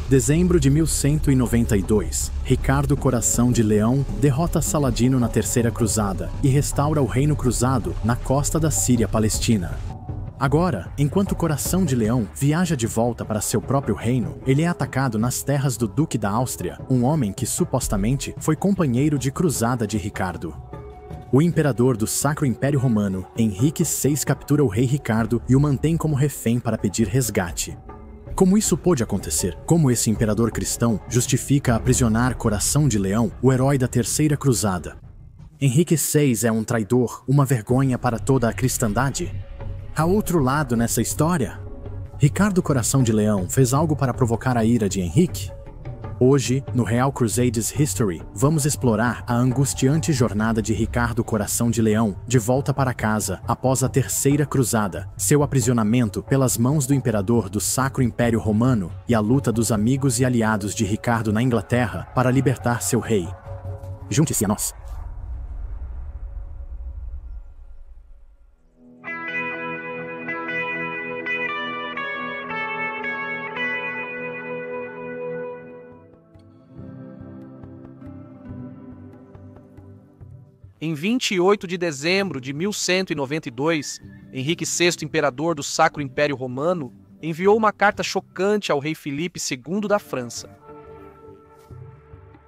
Dezembro de 1192, Ricardo Coração de Leão derrota Saladino na Terceira Cruzada e restaura o Reino Cruzado na costa da Síria-Palestina. Agora, enquanto Coração de Leão viaja de volta para seu próprio reino, ele é atacado nas terras do Duque da Áustria, um homem que supostamente foi companheiro de cruzada de Ricardo. O imperador do Sacro Império Romano, Henrique VI, captura o rei Ricardo e o mantém como refém para pedir resgate. Como isso pôde acontecer? Como esse imperador cristão justifica aprisionar Coração de Leão, o herói da Terceira Cruzada? Henrique VI é um traidor, uma vergonha para toda a cristandade? Há outro lado nessa história? Ricardo Coração de Leão fez algo para provocar a ira de Henrique? Hoje, no Real Crusades History, vamos explorar a angustiante jornada de Ricardo Coração de Leão de volta para casa após a Terceira Cruzada, seu aprisionamento pelas mãos do imperador do Sacro Império Romano e a luta dos amigos e aliados de Ricardo na Inglaterra para libertar seu rei. Junte-se a nós! Em 28 de dezembro de 1192, Henrique VI, imperador do Sacro Império Romano, enviou uma carta chocante ao rei Filipe II da França.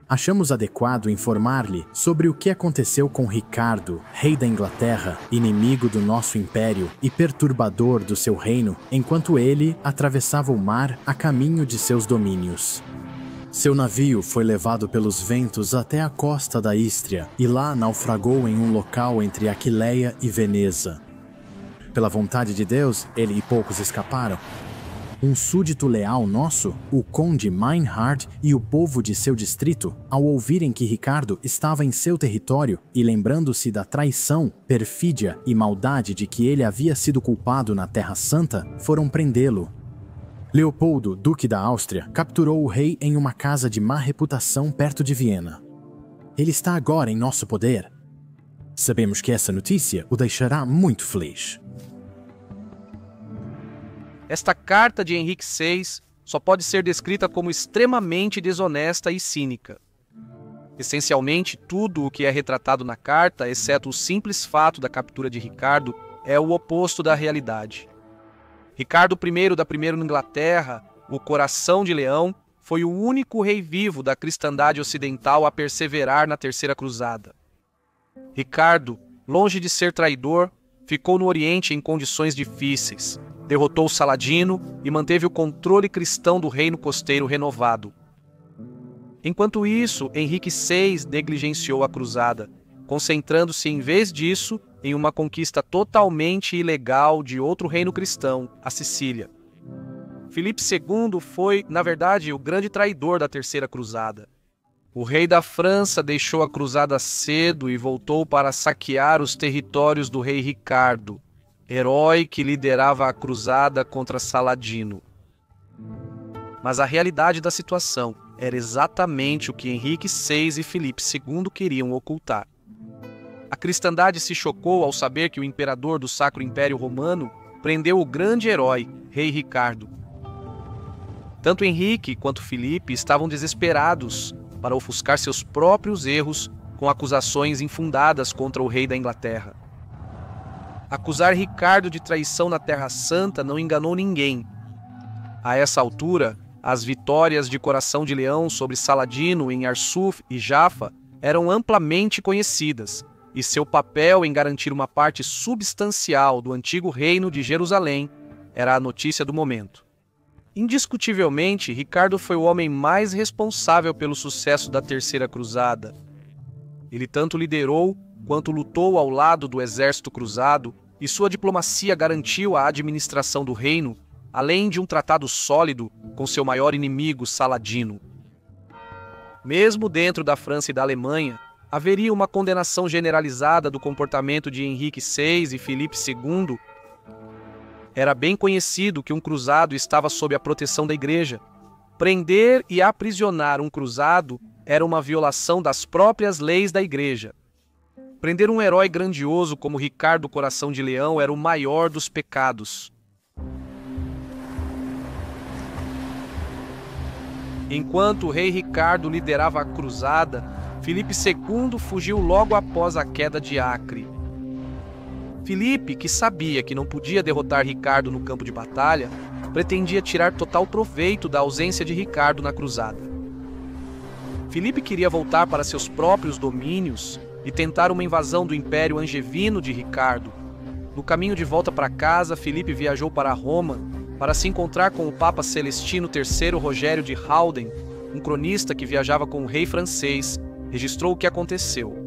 Achamos adequado informar-lhe sobre o que aconteceu com Ricardo, rei da Inglaterra, inimigo do nosso império e perturbador do seu reino, enquanto ele atravessava o mar a caminho de seus domínios. Seu navio foi levado pelos ventos até a costa da Ístria e lá naufragou em um local entre Aquileia e Veneza. Pela vontade de Deus, ele e poucos escaparam. Um súdito leal nosso, o conde Meinhard e o povo de seu distrito, ao ouvirem que Ricardo estava em seu território e lembrando-se da traição, perfídia e maldade de que ele havia sido culpado na Terra Santa, foram prendê-lo. Leopoldo, duque da Áustria, capturou o rei em uma casa de má reputação perto de Viena. Ele está agora em nosso poder. Sabemos que essa notícia o deixará muito feliz. Esta carta de Henrique VI só pode ser descrita como extremamente desonesta e cínica. Essencialmente, tudo o que é retratado na carta, exceto o simples fato da captura de Ricardo, é o oposto da realidade. Ricardo I da Primeira Inglaterra, o Coração de Leão, foi o único rei vivo da cristandade ocidental a perseverar na Terceira Cruzada. Ricardo, longe de ser traidor, ficou no Oriente em condições difíceis, derrotou Saladino e manteve o controle cristão do reino costeiro renovado. Enquanto isso, Henrique VI negligenciou a cruzada, concentrando-se em vez disso em uma conquista totalmente ilegal de outro reino cristão, a Sicília. Filipe II foi, na verdade, o grande traidor da Terceira Cruzada. O rei da França deixou a cruzada cedo e voltou para saquear os territórios do rei Ricardo, herói que liderava a cruzada contra Saladino. Mas a realidade da situação era exatamente o que Henrique VI e Filipe II queriam ocultar. A cristandade se chocou ao saber que o imperador do Sacro Império Romano prendeu o grande herói, rei Ricardo. Tanto Henrique quanto Filipe estavam desesperados para ofuscar seus próprios erros com acusações infundadas contra o rei da Inglaterra. Acusar Ricardo de traição na Terra Santa não enganou ninguém. A essa altura, as vitórias de Coração de Leão sobre Saladino em Arsuf e Jaffa eram amplamente conhecidas, e seu papel em garantir uma parte substancial do antigo reino de Jerusalém era a notícia do momento. Indiscutivelmente, Ricardo foi o homem mais responsável pelo sucesso da Terceira Cruzada. Ele tanto liderou quanto lutou ao lado do exército cruzado, e sua diplomacia garantiu a administração do reino, além de um tratado sólido com seu maior inimigo, Saladino. Mesmo dentro da França e da Alemanha, haveria uma condenação generalizada do comportamento de Henrique VI e Filipe II. Era bem conhecido que um cruzado estava sob a proteção da igreja. Prender e aprisionar um cruzado era uma violação das próprias leis da igreja. Prender um herói grandioso como Ricardo Coração de Leão era o maior dos pecados. Enquanto o rei Ricardo liderava a cruzada, Filipe II fugiu logo após a queda de Acre. Filipe, que sabia que não podia derrotar Ricardo no campo de batalha, pretendia tirar total proveito da ausência de Ricardo na cruzada. Filipe queria voltar para seus próprios domínios e tentar uma invasão do Império Angevino de Ricardo. No caminho de volta para casa, Filipe viajou para Roma para se encontrar com o Papa Celestino III Rogério de Haldem, um cronista que viajava com o rei francês, registrou o que aconteceu.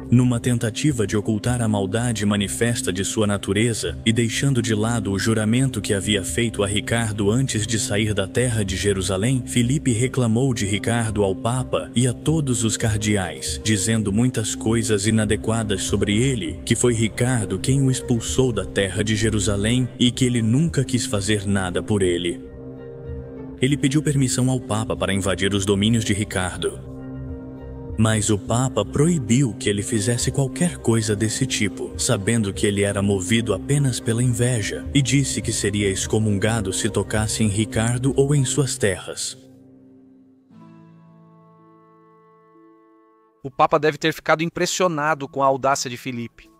Numa tentativa de ocultar a maldade manifesta de sua natureza e deixando de lado o juramento que havia feito a Ricardo antes de sair da terra de Jerusalém, Filipe reclamou de Ricardo ao Papa e a todos os cardeais, dizendo muitas coisas inadequadas sobre ele, que foi Ricardo quem o expulsou da terra de Jerusalém e que ele nunca quis fazer nada por ele. Ele pediu permissão ao Papa para invadir os domínios de Ricardo. Mas o Papa proibiu que ele fizesse qualquer coisa desse tipo, sabendo que ele era movido apenas pela inveja, e disse que seria excomungado se tocasse em Ricardo ou em suas terras. O Papa deve ter ficado impressionado com a audácia de Filipe.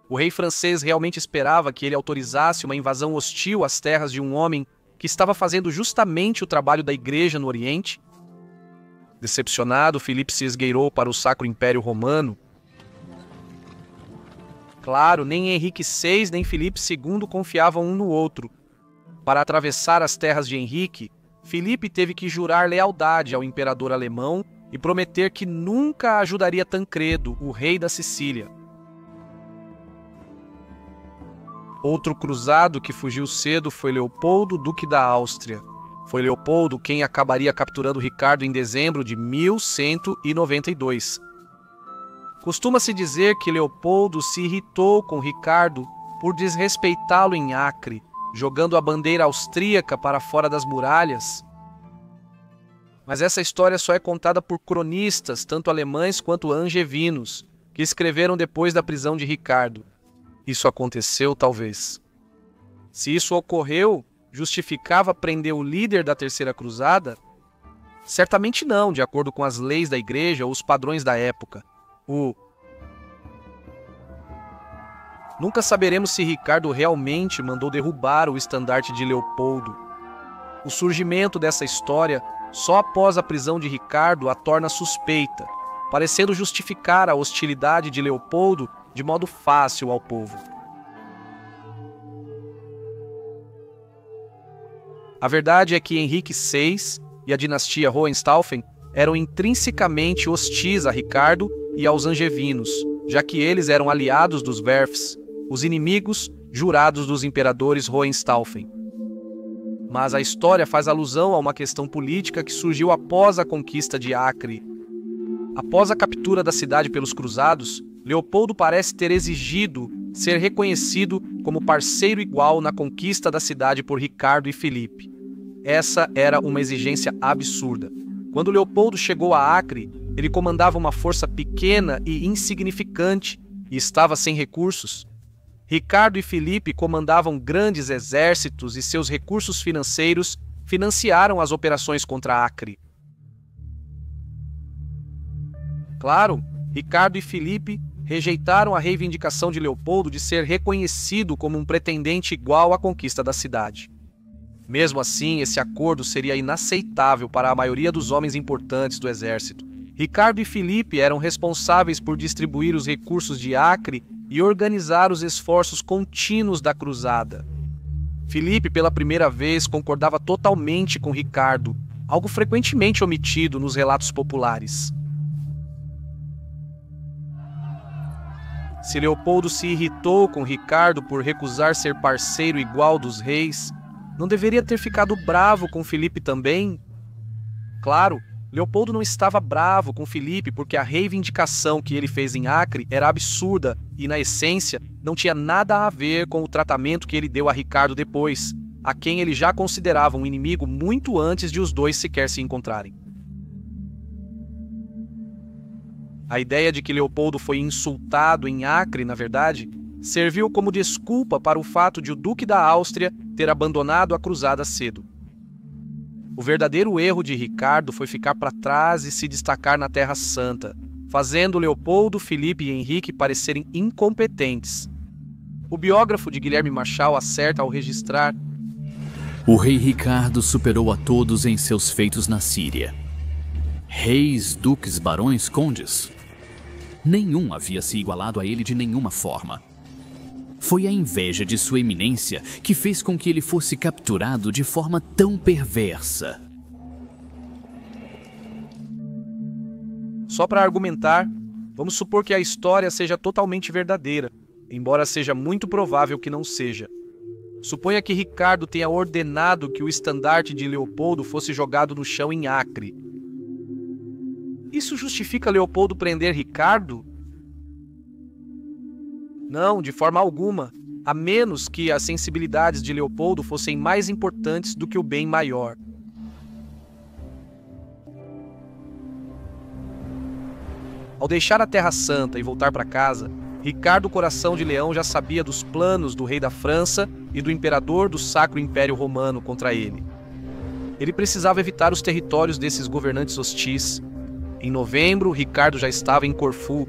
O rei francês realmente esperava que ele autorizasse uma invasão hostil às terras de um homem que estava fazendo justamente o trabalho da Igreja no Oriente? Decepcionado, Filipe se esgueirou para o Sacro Império Romano. Claro, nem Henrique VI nem Filipe II confiavam um no outro. Para atravessar as terras de Henrique, Filipe teve que jurar lealdade ao imperador alemão e prometer que nunca ajudaria Tancredo, o rei da Sicília. Outro cruzado que fugiu cedo foi Leopoldo, duque da Áustria. Foi Leopoldo quem acabaria capturando Ricardo em dezembro de 1192. Costuma-se dizer que Leopoldo se irritou com Ricardo por desrespeitá-lo em Acre, jogando a bandeira austríaca para fora das muralhas. Mas essa história só é contada por cronistas, tanto alemães quanto angevinos, que escreveram depois da prisão de Ricardo. Isso aconteceu, talvez. Se isso ocorreu, justificava prender o líder da Terceira Cruzada? Certamente não, de acordo com as leis da Igreja ou os padrões da época. Nunca saberemos se Ricardo realmente mandou derrubar o estandarte de Leopoldo. O surgimento dessa história, só após a prisão de Ricardo, a torna suspeita, parecendo justificar a hostilidade de Leopoldo de modo fácil ao povo. A verdade é que Henrique VI e a dinastia Hohenstaufen eram intrinsecamente hostis a Ricardo e aos angevinos, já que eles eram aliados dos Werfs, os inimigos jurados dos imperadores Hohenstaufen. Mas a história faz alusão a uma questão política que surgiu após a conquista de Acre. Após a captura da cidade pelos cruzados, Leopoldo parece ter exigido ser reconhecido como parceiro igual na conquista da cidade por Ricardo e Filipe. Essa era uma exigência absurda. Quando Leopoldo chegou a Acre, ele comandava uma força pequena e insignificante e estava sem recursos. Ricardo e Filipe comandavam grandes exércitos e seus recursos financeiros financiaram as operações contra Acre. Claro, Ricardo e Filipe rejeitaram a reivindicação de Leopoldo de ser reconhecido como um pretendente igual à conquista da cidade. Mesmo assim, esse acordo seria inaceitável para a maioria dos homens importantes do exército. Ricardo e Filipe eram responsáveis por distribuir os recursos de Acre e organizar os esforços contínuos da cruzada. Filipe, pela primeira vez, concordava totalmente com Ricardo, algo frequentemente omitido nos relatos populares. Se Leopoldo se irritou com Ricardo por recusar ser parceiro igual dos reis, não deveria ter ficado bravo com Filipe também? Claro, Leopoldo não estava bravo com Filipe porque a reivindicação que ele fez em Acre era absurda e, na essência, não tinha nada a ver com o tratamento que ele deu a Ricardo depois, a quem ele já considerava um inimigo muito antes de os dois sequer se encontrarem. A ideia de que Leopoldo foi insultado em Acre, na verdade, serviu como desculpa para o fato de o Duque da Áustria ter abandonado a cruzada cedo. O verdadeiro erro de Ricardo foi ficar para trás e se destacar na Terra Santa, fazendo Leopoldo, Filipe e Henrique parecerem incompetentes. O biógrafo de Guilherme Marchal acerta ao registrar: o rei Ricardo superou a todos em seus feitos na Síria. Reis, duques, barões, condes. Nenhum havia se igualado a ele de nenhuma forma. Foi a inveja de sua eminência que fez com que ele fosse capturado de forma tão perversa. Só para argumentar, vamos supor que a história seja totalmente verdadeira, embora seja muito provável que não seja. Suponha que Ricardo tenha ordenado que o estandarte de Leopoldo fosse jogado no chão em Acre. Isso justifica Leopoldo prender Ricardo? Não, de forma alguma, a menos que as sensibilidades de Leopoldo fossem mais importantes do que o bem maior. Ao deixar a Terra Santa e voltar para casa, Ricardo Coração de Leão já sabia dos planos do rei da França e do imperador do Sacro Império Romano contra ele. Ele precisava evitar os territórios desses governantes hostis. Em novembro, Ricardo já estava em Corfu.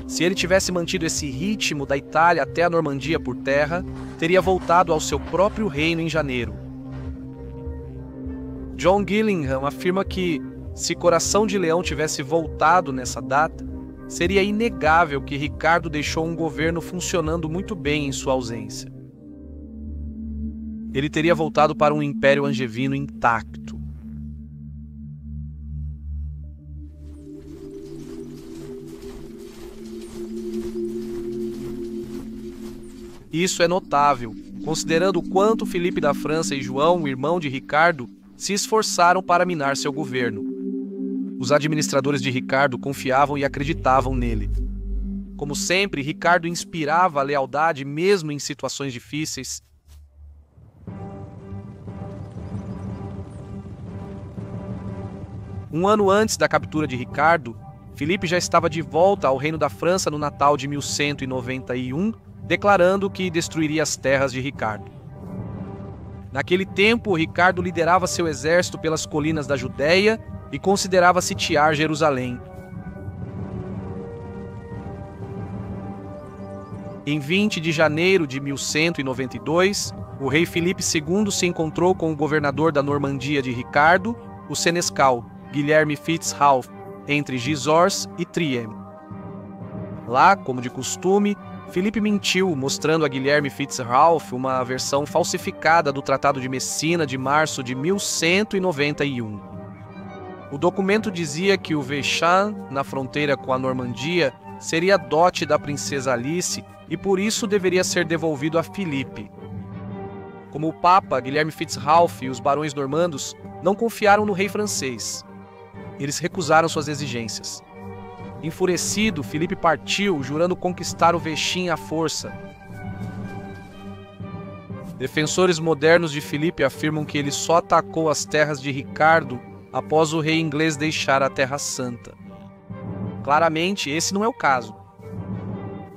Se ele tivesse mantido esse ritmo da Itália até a Normandia por terra, teria voltado ao seu próprio reino em janeiro. John Gillingham afirma que, se Coração de Leão tivesse voltado nessa data, seria inegável que Ricardo deixou um governo funcionando muito bem em sua ausência. Ele teria voltado para um império angevino intacto. Isso é notável, considerando o quanto Filipe da França e João, o irmão de Ricardo, se esforçaram para minar seu governo. Os administradores de Ricardo confiavam e acreditavam nele. Como sempre, Ricardo inspirava a lealdade mesmo em situações difíceis. Um ano antes da captura de Ricardo, Filipe já estava de volta ao reino da França no Natal de 1191, declarando que destruiria as terras de Ricardo. Naquele tempo, Ricardo liderava seu exército pelas colinas da Judéia e considerava sitiar Jerusalém. Em 20 de janeiro de 1192, o rei Filipe II se encontrou com o governador da Normandia de Ricardo, o senescal Guilherme FitzRalph, entre Gisors e Triem. Lá, como de costume, Filipe mentiu, mostrando a Guilherme FitzRalph uma versão falsificada do Tratado de Messina de março de 1191. O documento dizia que o Vexin, na fronteira com a Normandia, seria dote da princesa Alice e por isso deveria ser devolvido a Filipe. Como o Papa, Guilherme FitzRalph e os barões normandos não confiaram no rei francês. Eles recusaram suas exigências. Enfurecido, Filipe partiu, jurando conquistar o Vexin à força. Defensores modernos de Filipe afirmam que ele só atacou as terras de Ricardo após o rei inglês deixar a Terra Santa. Claramente, esse não é o caso.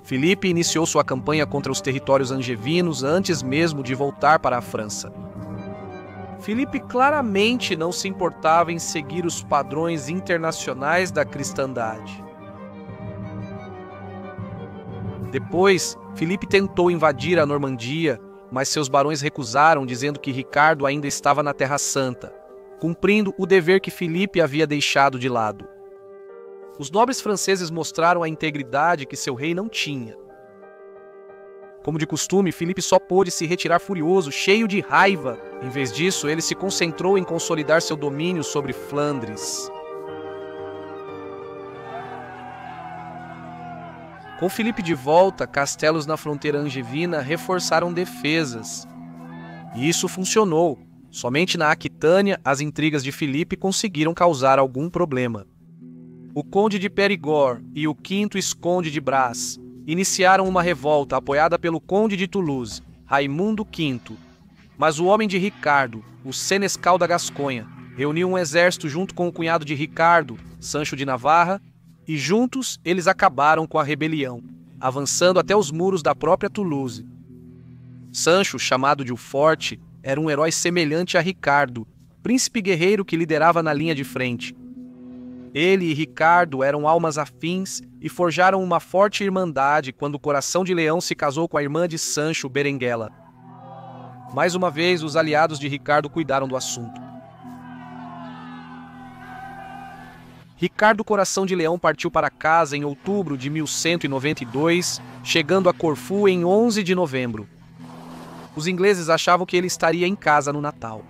Filipe iniciou sua campanha contra os territórios angevinos antes mesmo de voltar para a França. Filipe claramente não se importava em seguir os padrões internacionais da cristandade. Depois, Filipe tentou invadir a Normandia, mas seus barões recusaram, dizendo que Ricardo ainda estava na Terra Santa, cumprindo o dever que Filipe havia deixado de lado. Os nobres franceses mostraram a integridade que seu rei não tinha. Como de costume, Filipe só pôde se retirar furioso, cheio de raiva. Em vez disso, ele se concentrou em consolidar seu domínio sobre Flandres. Com Filipe de volta, castelos na fronteira angevina reforçaram defesas. E isso funcionou. Somente na Aquitânia, as intrigas de Filipe conseguiram causar algum problema. O conde de Périgord e o quinto esconde de Brás iniciaram uma revolta apoiada pelo conde de Toulouse, Raimundo V. Mas o homem de Ricardo, o senescal da Gasconha, reuniu um exército junto com o cunhado de Ricardo, Sancho de Navarra, e juntos eles acabaram com a rebelião, avançando até os muros da própria Toulouse. Sancho, chamado de o Forte, era um herói semelhante a Ricardo, príncipe guerreiro que liderava na linha de frente. Ele e Ricardo eram almas afins e forjaram uma forte irmandade quando o Coração de Leão se casou com a irmã de Sancho, Berenguela. Mais uma vez, os aliados de Ricardo cuidaram do assunto. Ricardo Coração de Leão partiu para casa em outubro de 1192, chegando a Corfu em 11 de novembro. Os ingleses achavam que ele estaria em casa no Natal.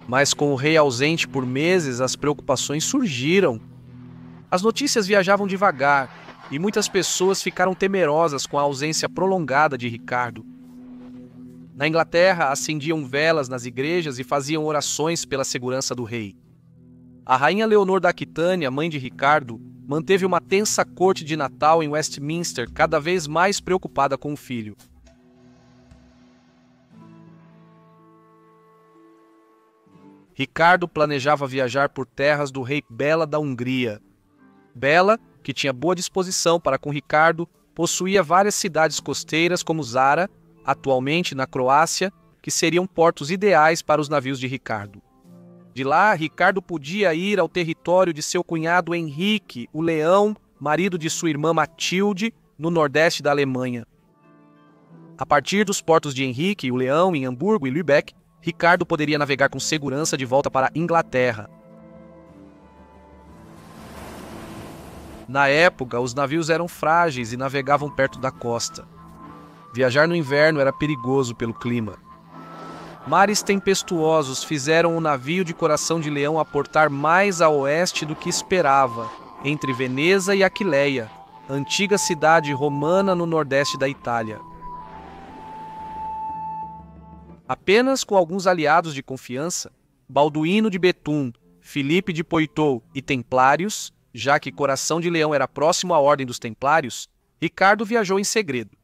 Mas com o rei ausente por meses, as preocupações surgiram. As notícias viajavam devagar e muitas pessoas ficaram temerosas com a ausência prolongada de Ricardo. Na Inglaterra, acendiam velas nas igrejas e faziam orações pela segurança do rei. A rainha Leonor da Aquitânia, mãe de Ricardo, manteve uma tensa corte de Natal em Westminster, cada vez mais preocupada com o filho. Ricardo planejava viajar por terras do rei Bela da Hungria. Bela, que tinha boa disposição para com Ricardo, possuía várias cidades costeiras como Zara, atualmente na Croácia, que seriam portos ideais para os navios de Ricardo. De lá, Ricardo podia ir ao território de seu cunhado Henrique, o Leão, marido de sua irmã Matilde, no nordeste da Alemanha. A partir dos portos de Henrique, o Leão, em Hamburgo e Lübeck, Ricardo poderia navegar com segurança de volta para a Inglaterra. Na época, os navios eram frágeis e navegavam perto da costa. Viajar no inverno era perigoso pelo clima. Mares tempestuosos fizeram o navio de Coração de Leão aportar mais a oeste do que esperava, entre Veneza e Aquileia, antiga cidade romana no nordeste da Itália. Apenas com alguns aliados de confiança, Balduíno de Betum, Filipe de Poitou e Templários, já que Coração de Leão era próximo à Ordem dos Templários, Ricardo viajou em segredo.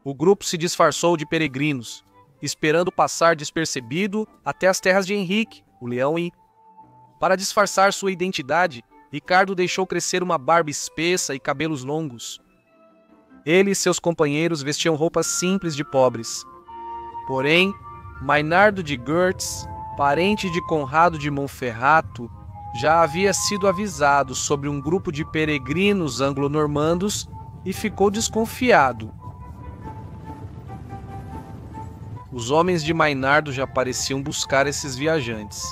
O grupo se disfarçou de peregrinos, esperando passar despercebido até as terras de Henrique, o Leão, e, para disfarçar sua identidade, Ricardo deixou crescer uma barba espessa e cabelos longos. Ele e seus companheiros vestiam roupas simples de pobres. Porém, Maynardo de Goertz, parente de Conrado de Monferrato, já havia sido avisado sobre um grupo de peregrinos anglo-normandos e ficou desconfiado. Os homens de Maynardo já pareciam buscar esses viajantes.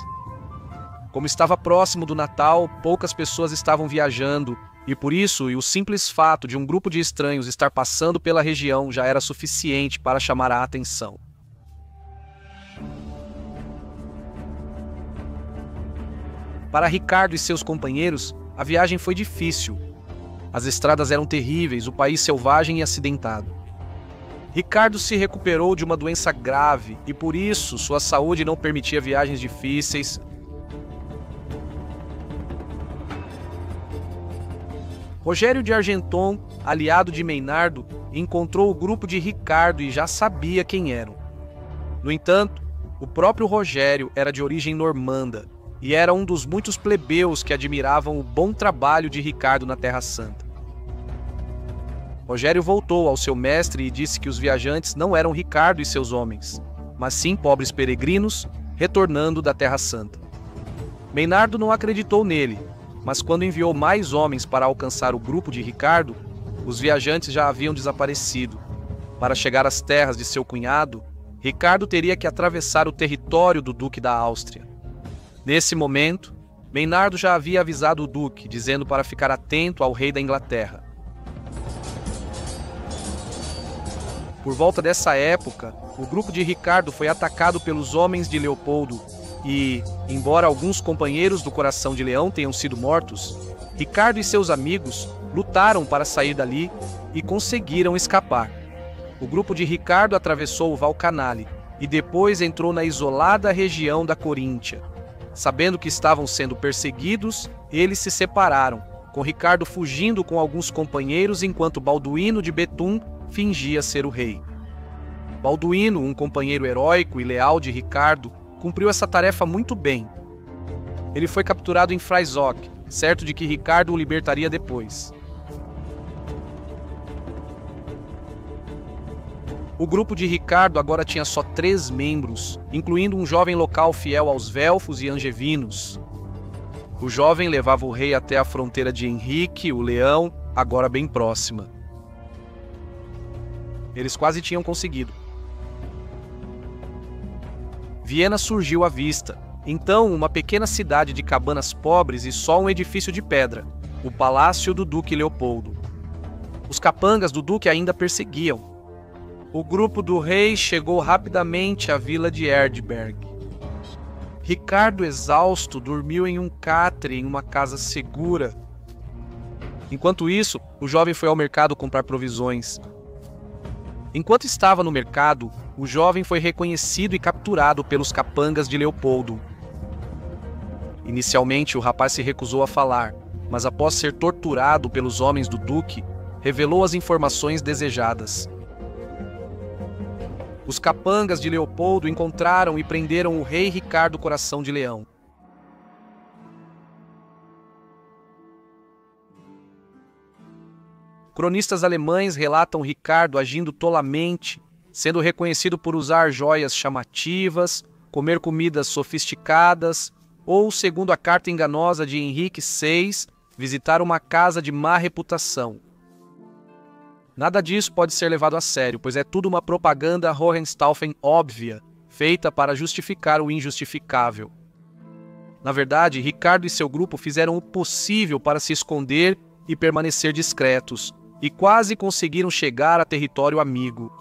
Como estava próximo do Natal, poucas pessoas estavam viajando, e por isso, o simples fato de um grupo de estranhos estar passando pela região já era suficiente para chamar a atenção. Para Ricardo e seus companheiros, a viagem foi difícil. As estradas eram terríveis, o país selvagem e acidentado. Ricardo se recuperou de uma doença grave e, por isso, sua saúde não permitia viagens difíceis. Rogério de Argenton, aliado de Maynardo, encontrou o grupo de Ricardo e já sabia quem eram. No entanto, o próprio Rogério era de origem normanda e era um dos muitos plebeus que admiravam o bom trabalho de Ricardo na Terra Santa. Rogério voltou ao seu mestre e disse que os viajantes não eram Ricardo e seus homens, mas sim pobres peregrinos retornando da Terra Santa. Maynardo não acreditou nele, mas quando enviou mais homens para alcançar o grupo de Ricardo, os viajantes já haviam desaparecido. Para chegar às terras de seu cunhado, Ricardo teria que atravessar o território do Duque da Áustria. Nesse momento, Maynardo já havia avisado o Duque, dizendo para ficar atento ao rei da Inglaterra. Por volta dessa época, o grupo de Ricardo foi atacado pelos homens de Leopoldo e, embora alguns companheiros do Coração de Leão tenham sido mortos, Ricardo e seus amigos lutaram para sair dali e conseguiram escapar. O grupo de Ricardo atravessou o Valcanale e depois entrou na isolada região da Coríntia. Sabendo que estavam sendo perseguidos, eles se separaram, com Ricardo fugindo com alguns companheiros enquanto Balduíno de Betum fingia ser o rei. Balduíno, um companheiro heróico e leal de Ricardo, cumpriu essa tarefa muito bem. Ele foi capturado em Freyzock, certo de que Ricardo o libertaria depois. O grupo de Ricardo agora tinha só 3 membros, incluindo um jovem local fiel aos Velfos e Angevinos. O jovem levava o rei até a fronteira de Henrique, o Leão, agora bem próxima. Eles quase tinham conseguido. Viena surgiu à vista. Então, uma pequena cidade de cabanas pobres e só um edifício de pedra, o Palácio do Duque Leopoldo. Os capangas do duque ainda perseguiam. O grupo do rei chegou rapidamente à vila de Erdberg. Ricardo, exausto, dormiu em um catre em uma casa segura. Enquanto isso, o jovem foi ao mercado comprar provisões. Enquanto estava no mercado, o jovem foi reconhecido e capturado pelos capangas de Leopoldo. Inicialmente, o rapaz se recusou a falar, mas após ser torturado pelos homens do duque, revelou as informações desejadas. Os capangas de Leopoldo encontraram e prenderam o rei Ricardo Coração de Leão. Cronistas alemães relatam Ricardo agindo tolamente, sendo reconhecido por usar joias chamativas, comer comidas sofisticadas ou, segundo a carta enganosa de Henrique VI, visitar uma casa de má reputação. Nada disso pode ser levado a sério, pois é tudo uma propaganda Hohenstaufen óbvia, feita para justificar o injustificável. Na verdade, Ricardo e seu grupo fizeram o possível para se esconder e permanecer discretos, e quase conseguiram chegar a território amigo.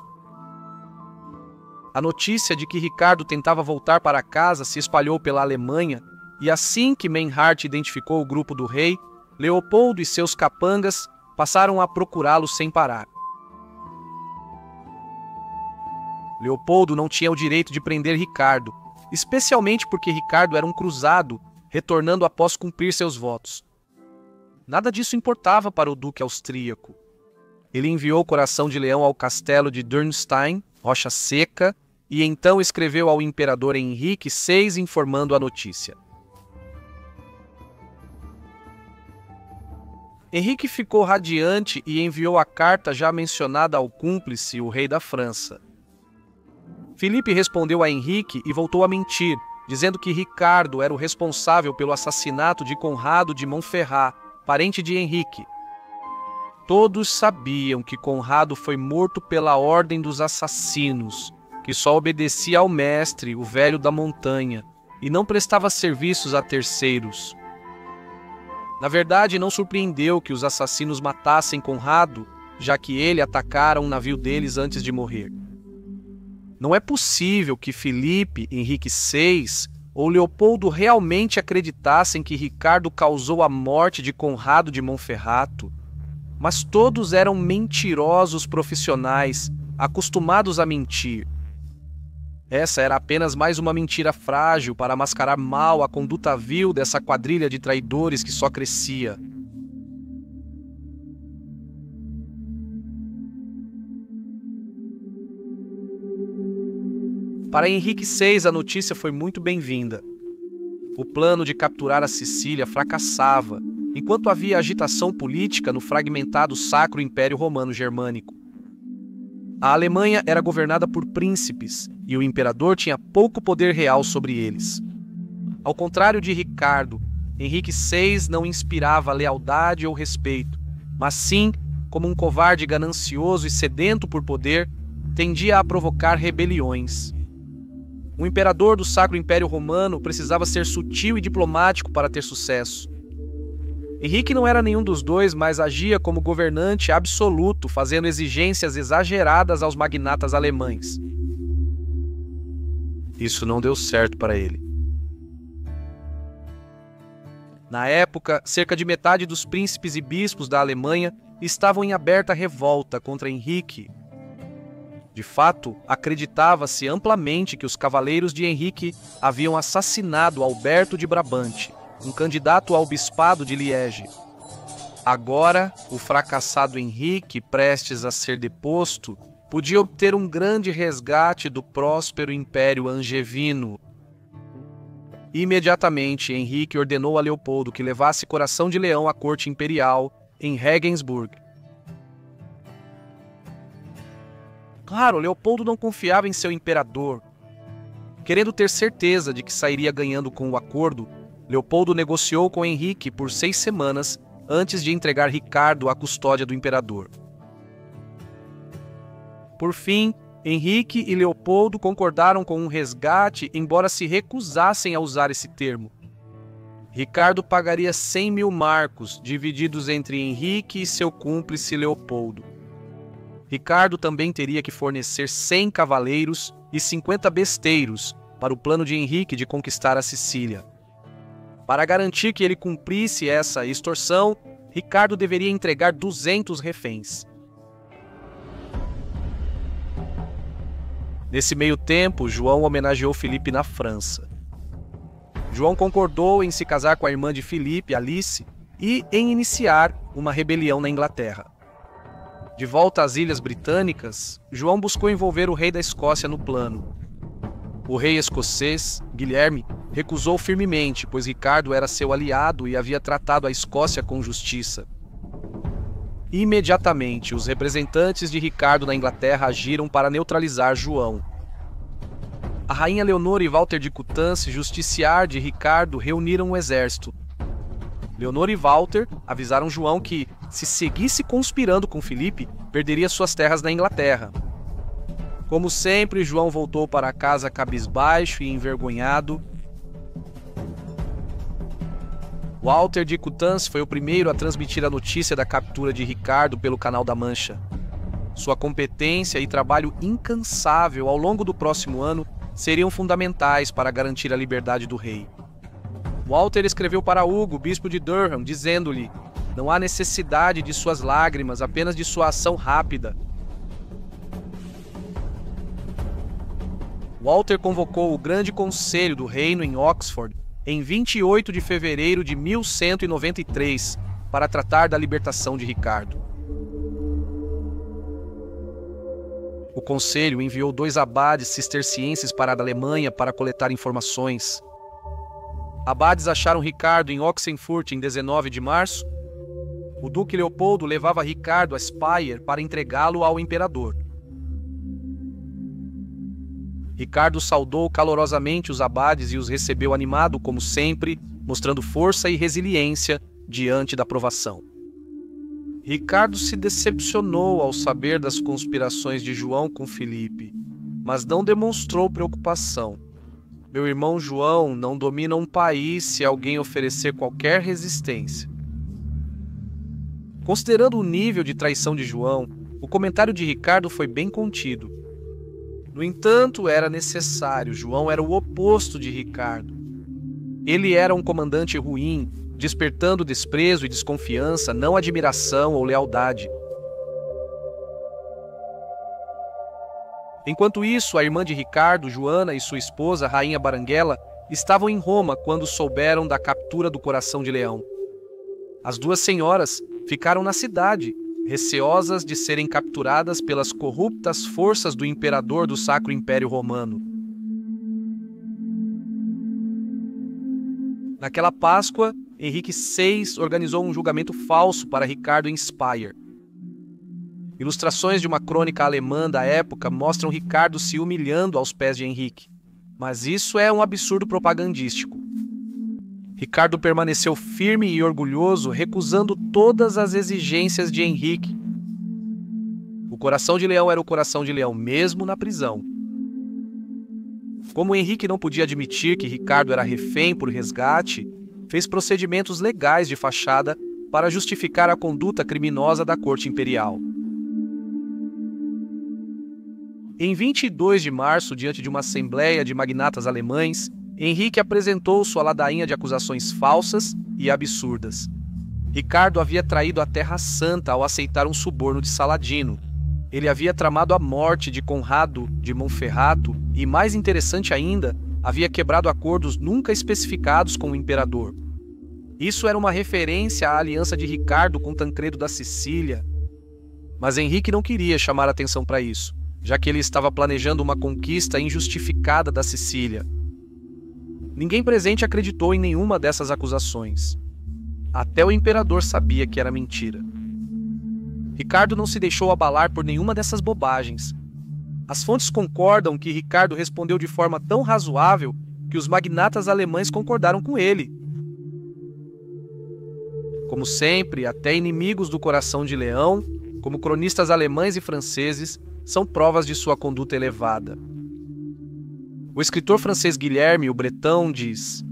A notícia de que Ricardo tentava voltar para casa se espalhou pela Alemanha, e assim que Meinhard identificou o grupo do rei, Leopoldo e seus capangas passaram a procurá-lo sem parar. Leopoldo não tinha o direito de prender Ricardo, especialmente porque Ricardo era um cruzado, retornando após cumprir seus votos. Nada disso importava para o duque austríaco. Ele enviou Coração de Leão ao castelo de Dürnstein, Rocha Seca, e então escreveu ao imperador Henrique VI informando a notícia. Henrique ficou radiante e enviou a carta já mencionada ao cúmplice, o rei da França. Filipe respondeu a Henrique e voltou a mentir, dizendo que Ricardo era o responsável pelo assassinato de Conrado de Montferrat, parente de Henrique. Todos sabiam que Conrado foi morto pela ordem dos assassinos, que só obedecia ao mestre, o velho da montanha, e não prestava serviços a terceiros. Na verdade, não surpreendeu que os assassinos matassem Conrado, já que ele atacara um navio deles antes de morrer. Não é possível que Filipe, Henrique VI ou Leopoldo realmente acreditassem que Ricardo causou a morte de Conrado de Monferrato, mas todos eram mentirosos profissionais, acostumados a mentir. Essa era apenas mais uma mentira frágil para mascarar mal a conduta vil dessa quadrilha de traidores que só crescia. Para Henrique VI, a notícia foi muito bem-vinda. O plano de capturar a Sicília fracassava, enquanto havia agitação política no fragmentado Sacro Império Romano Germânico. A Alemanha era governada por príncipes e o imperador tinha pouco poder real sobre eles. Ao contrário de Ricardo, Henrique VI não inspirava lealdade ou respeito, mas sim, como um covarde ganancioso e sedento por poder, tendia a provocar rebeliões. O imperador do Sacro Império Romano precisava ser sutil e diplomático para ter sucesso. Henrique não era nenhum dos dois, mas agia como governante absoluto, fazendo exigências exageradas aos magnatas alemães. Isso não deu certo para ele. Na época, cerca de metade dos príncipes e bispos da Alemanha estavam em aberta revolta contra Henrique. De fato, acreditava-se amplamente que os cavaleiros de Henrique haviam assassinado Alberto de Brabante, um candidato ao bispado de Liege. Agora, o fracassado Henrique, prestes a ser deposto, podia obter um grande resgate do próspero Império Angevino. Imediatamente, Henrique ordenou a Leopoldo que levasse Coração de Leão à corte imperial em Regensburg. Claro, Leopoldo não confiava em seu imperador. Querendo ter certeza de que sairia ganhando com o acordo, Leopoldo negociou com Henrique por 6 semanas antes de entregar Ricardo à custódia do imperador. Por fim, Henrique e Leopoldo concordaram com um resgate, embora se recusassem a usar esse termo. Ricardo pagaria 100.000 marcos, divididos entre Henrique e seu cúmplice Leopoldo. Ricardo também teria que fornecer 100 cavaleiros e 50 besteiros para o plano de Henrique de conquistar a Sicília. Para garantir que ele cumprisse essa extorsão, Ricardo deveria entregar 200 reféns. Nesse meio tempo, João homenageou Filipe na França. João concordou em se casar com a irmã de Filipe, Alice, e em iniciar uma rebelião na Inglaterra. De volta às Ilhas Britânicas, João buscou envolver o rei da Escócia no plano. O rei escocês, Guilherme, recusou firmemente, pois Ricardo era seu aliado e havia tratado a Escócia com justiça. Imediatamente, os representantes de Ricardo na Inglaterra agiram para neutralizar João. A rainha Leonor e Walter de Coutances, justiciar de Ricardo, reuniram o exército. Leonor e Walter avisaram João que, se seguisse conspirando com Filipe, perderia suas terras na Inglaterra. Como sempre, João voltou para casa cabisbaixo e envergonhado. Walter de Coutances foi o primeiro a transmitir a notícia da captura de Ricardo pelo Canal da Mancha. Sua competência e trabalho incansável ao longo do próximo ano seriam fundamentais para garantir a liberdade do rei. Walter escreveu para Hugo, bispo de Durham, dizendo-lhe: não há necessidade de suas lágrimas, apenas de sua ação rápida. Walter convocou o Grande Conselho do Reino em Oxford em 28 de fevereiro de 1193 para tratar da libertação de Ricardo. O conselho enviou 2 abades cistercienses para a Alemanha para coletar informações. Abades acharam Ricardo em Oxenfurt em 19 de março. O duque Leopoldo levava Ricardo a Speyer para entregá-lo ao imperador. Ricardo saudou calorosamente os abades e os recebeu animado, como sempre, mostrando força e resiliência diante da provação. Ricardo se decepcionou ao saber das conspirações de João com Filipe, mas não demonstrou preocupação. Meu irmão João não domina um país se alguém oferecer qualquer resistência. Considerando o nível de traição de João, o comentário de Ricardo foi bem contido. No entanto, era necessário. João era o oposto de Ricardo. Ele era um comandante ruim, despertando desprezo e desconfiança, não admiração ou lealdade. Enquanto isso, a irmã de Ricardo, Joana, e sua esposa, Rainha Baranguela, estavam em Roma quando souberam da captura do Coração de Leão. As 2 senhoras ficaram na cidade, receosas de serem capturadas pelas corruptas forças do imperador do Sacro Império Romano. Naquela Páscoa, Henrique VI organizou um julgamento falso para Ricardo em Speyer. Ilustrações de uma crônica alemã da época mostram Ricardo se humilhando aos pés de Henrique, mas isso é um absurdo propagandístico. Ricardo permaneceu firme e orgulhoso, recusando todas as exigências de Henrique. O Coração de Leão era o Coração de Leão, mesmo na prisão. Como Henrique não podia admitir que Ricardo era refém por resgate, fez procedimentos legais de fachada para justificar a conduta criminosa da corte imperial. Em 22 de março, diante de uma assembleia de magnatas alemães, Henrique apresentou sua ladainha de acusações falsas e absurdas. Ricardo havia traído a Terra Santa ao aceitar um suborno de Saladino. Ele havia tramado a morte de Conrado de Monferrato e, mais interessante ainda, havia quebrado acordos nunca especificados com o imperador. Isso era uma referência à aliança de Ricardo com Tancredo da Sicília. Mas Henrique não queria chamar atenção para isso, já que ele estava planejando uma conquista injustificada da Sicília. Ninguém presente acreditou em nenhuma dessas acusações. Até o imperador sabia que era mentira. Ricardo não se deixou abalar por nenhuma dessas bobagens. As fontes concordam que Ricardo respondeu de forma tão razoável que os magnatas alemães concordaram com ele. Como sempre, até inimigos do coração de leão, como cronistas alemães e franceses, são provas de sua conduta elevada. O escritor francês Guilherme, o Breton, diz: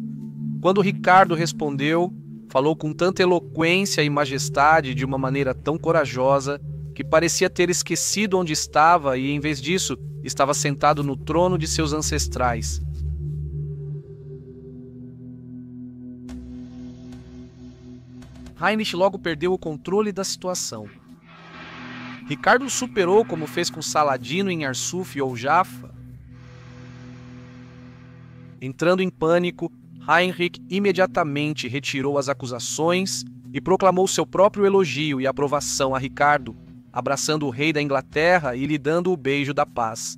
quando Ricardo respondeu, falou com tanta eloquência e majestade de uma maneira tão corajosa que parecia ter esquecido onde estava e, em vez disso, estava sentado no trono de seus ancestrais. Heinrich logo perdeu o controle da situação. Ricardo o superou como fez com Saladino em Arsuf ou Jaffa. Entrando em pânico, Heinrich imediatamente retirou as acusações e proclamou seu próprio elogio e aprovação a Ricardo, abraçando o rei da Inglaterra e lhe dando o beijo da paz.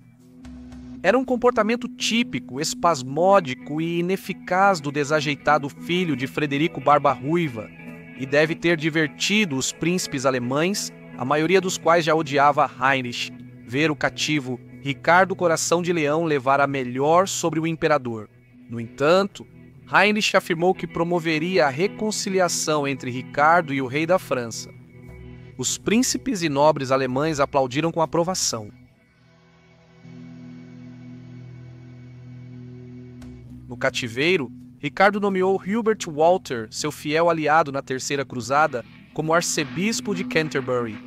Era um comportamento típico, espasmódico e ineficaz do desajeitado filho de Frederico Barba Ruiva, e deve ter divertido os príncipes alemães, a maioria dos quais já odiava Heinrich, ver o cativo Ricardo Coração de Leão levar a melhor sobre o imperador. No entanto, Heinrich afirmou que promoveria a reconciliação entre Ricardo e o rei da França. Os príncipes e nobres alemães aplaudiram com aprovação. No cativeiro, Ricardo nomeou Hubert Walter, seu fiel aliado na Terceira Cruzada, como arcebispo de Canterbury.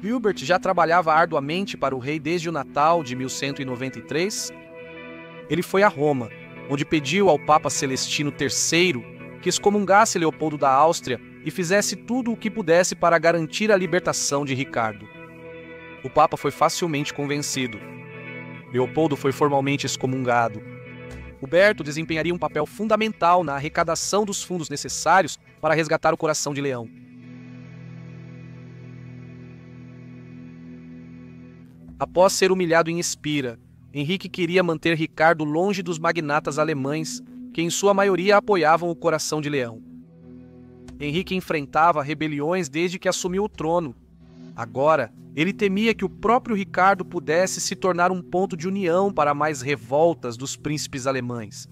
Hubert já trabalhava arduamente para o rei desde o Natal de 1193. Ele foi a Roma, onde pediu ao Papa Celestino III que excomungasse Leopoldo da Áustria e fizesse tudo o que pudesse para garantir a libertação de Ricardo. O Papa foi facilmente convencido. Leopoldo foi formalmente excomungado. Huberto desempenharia um papel fundamental na arrecadação dos fundos necessários para resgatar o Coração de Leão. Após ser humilhado em Espira, Henrique queria manter Ricardo longe dos magnatas alemães, que em sua maioria apoiavam o Coração de Leão. Henrique enfrentava rebeliões desde que assumiu o trono. Agora, ele temia que o próprio Ricardo pudesse se tornar um ponto de união para mais revoltas dos príncipes alemães.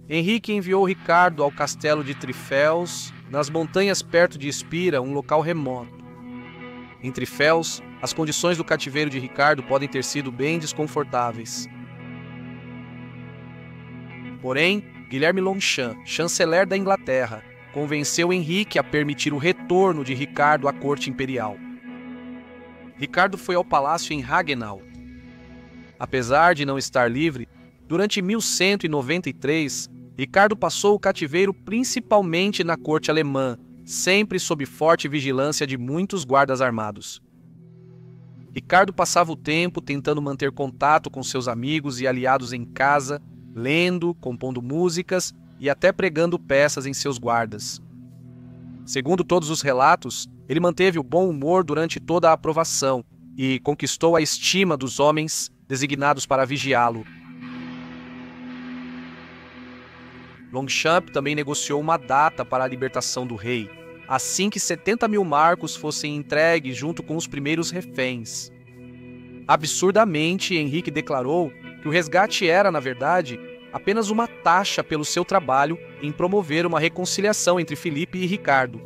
Henrique enviou Ricardo ao castelo de Trifels, nas montanhas perto de Espira, um local remoto. Em Trifels, as condições do cativeiro de Ricardo podem ter sido bem desconfortáveis. Porém, Guilherme Longchamp, chanceler da Inglaterra, convenceu Henrique a permitir o retorno de Ricardo à corte imperial. Ricardo foi ao palácio em Hagenau. Apesar de não estar livre, durante 1193, Ricardo passou o cativeiro principalmente na corte alemã, sempre sob forte vigilância de muitos guardas armados. Ricardo passava o tempo tentando manter contato com seus amigos e aliados em casa, lendo, compondo músicas e até pregando peças em seus guardas. Segundo todos os relatos, ele manteve o bom humor durante toda a aprovação e conquistou a estima dos homens designados para vigiá-lo. Longchamp também negociou uma data para a libertação do rei, assim que 70.000 marcos fossem entregues junto com os primeiros reféns. Absurdamente, Henrique declarou que o resgate era, na verdade, apenas uma taxa pelo seu trabalho em promover uma reconciliação entre Filipe e Ricardo.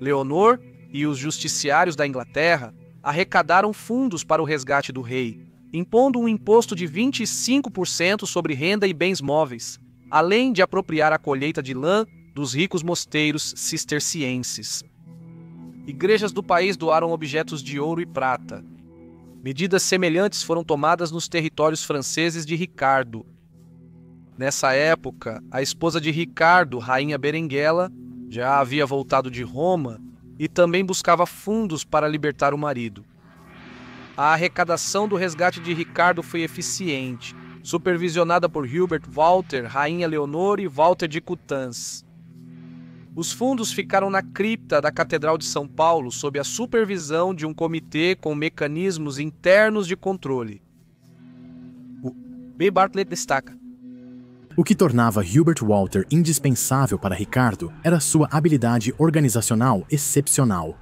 Leonor e os justiciários da Inglaterra arrecadaram fundos para o resgate do rei, impondo um imposto de 25% sobre renda e bens móveis, além de apropriar a colheita de lã dos ricos mosteiros cistercienses. Igrejas do país doaram objetos de ouro e prata. Medidas semelhantes foram tomadas nos territórios franceses de Ricardo. Nessa época, a esposa de Ricardo, Rainha Berenguela, já havia voltado de Roma e também buscava fundos para libertar o marido. A arrecadação do resgate de Ricardo foi eficiente, supervisionada por Hubert Walter, Rainha Leonor e Walter de Coutances. Os fundos ficaram na cripta da Catedral de São Paulo sob a supervisão de um comitê com mecanismos internos de controle. O B. Bartlett destaca: o que tornava Hubert Walter indispensável para Ricardo era sua habilidade organizacional excepcional.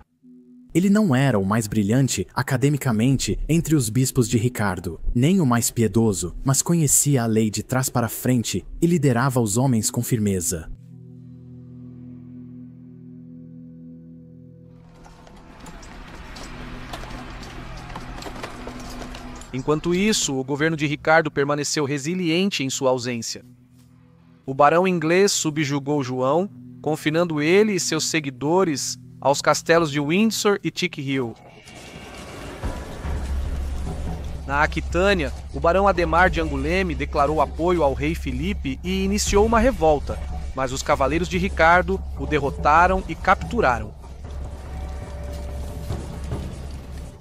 Ele não era o mais brilhante academicamente entre os bispos de Ricardo, nem o mais piedoso, mas conhecia a lei de trás para frente e liderava os homens com firmeza. Enquanto isso, o governo de Ricardo permaneceu resiliente em sua ausência. O barão inglês subjugou João, confinando ele e seus seguidores aos castelos de Windsor e Tickhill. Na Aquitânia, o barão Ademar de Angoulême declarou apoio ao rei Filipe e iniciou uma revolta, mas os cavaleiros de Ricardo o derrotaram e capturaram.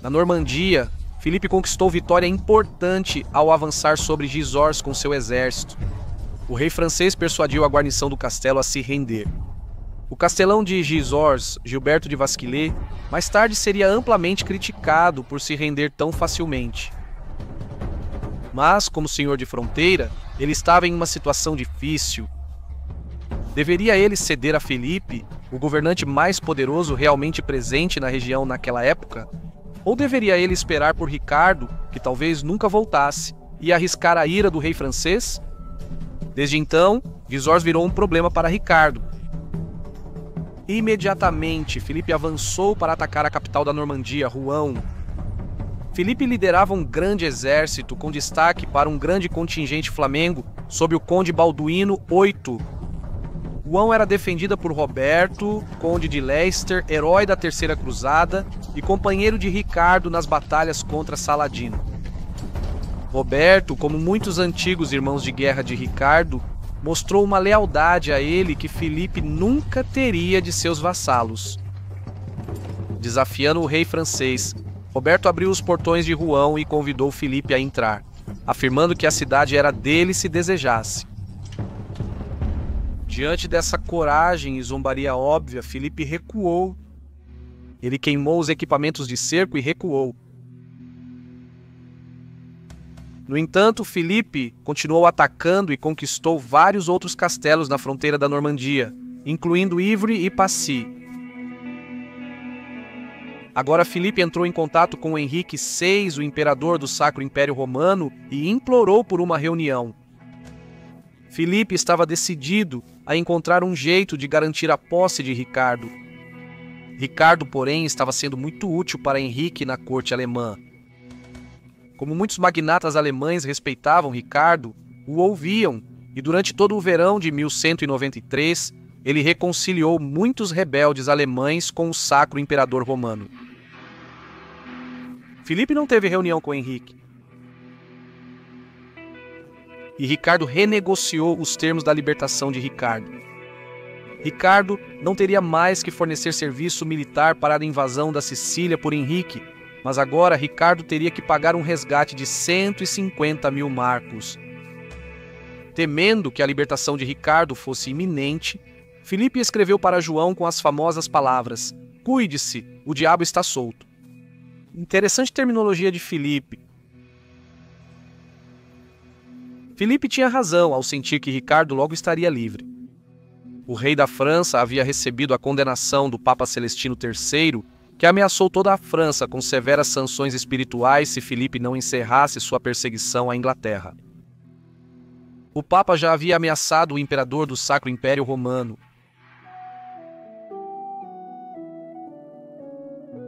Na Normandia, Filipe conquistou vitória importante ao avançar sobre Gisors com seu exército. O rei francês persuadiu a guarnição do castelo a se render. O castelão de Gisors, Gilberto de Vasquillet, mais tarde seria amplamente criticado por se render tão facilmente. Mas, como senhor de fronteira, ele estava em uma situação difícil. Deveria ele ceder a Filipe, o governante mais poderoso realmente presente na região naquela época? Ou deveria ele esperar por Ricardo, que talvez nunca voltasse, e arriscar a ira do rei francês? Desde então, Gisors virou um problema para Ricardo. Imediatamente, Filipe avançou para atacar a capital da Normandia, Rouen. Filipe liderava um grande exército com destaque para um grande contingente flamengo sob o conde Balduíno VIII. Rouen era defendida por Roberto, conde de Leicester, herói da Terceira Cruzada e companheiro de Ricardo nas batalhas contra Saladino. Roberto, como muitos antigos irmãos de guerra de Ricardo, mostrou uma lealdade a ele que Filipe nunca teria de seus vassalos. Desafiando o rei francês, Roberto abriu os portões de Rouen e convidou Filipe a entrar, afirmando que a cidade era dele se desejasse. Diante dessa coragem e zombaria óbvia, Filipe recuou. Ele queimou os equipamentos de cerco e recuou. No entanto, Filipe continuou atacando e conquistou vários outros castelos na fronteira da Normandia, incluindo Ivry e Passy. Agora Filipe entrou em contato com Henrique VI, o imperador do Sacro Império Romano, e implorou por uma reunião. Filipe estava decidido a encontrar um jeito de garantir a posse de Ricardo. Ricardo, porém, estava sendo muito útil para Henrique na corte alemã. Como muitos magnatas alemães respeitavam Ricardo, o ouviam, e durante todo o verão de 1193, ele reconciliou muitos rebeldes alemães com o Sacro Imperador Romano. Filipe não teve reunião com Henrique. E Ricardo renegociou os termos da libertação de Ricardo. Ricardo não teria mais que fornecer serviço militar para a invasão da Sicília por Henrique, mas agora Ricardo teria que pagar um resgate de 150 mil marcos. Temendo que a libertação de Ricardo fosse iminente, Filipe escreveu para João com as famosas palavras: "Cuide-se, o diabo está solto." Interessante terminologia de Filipe. Filipe tinha razão ao sentir que Ricardo logo estaria livre. O rei da França havia recebido a condenação do Papa Celestino III, que ameaçou toda a França com severas sanções espirituais se Filipe não encerrasse sua perseguição à Inglaterra. O Papa já havia ameaçado o imperador do Sacro Império Romano.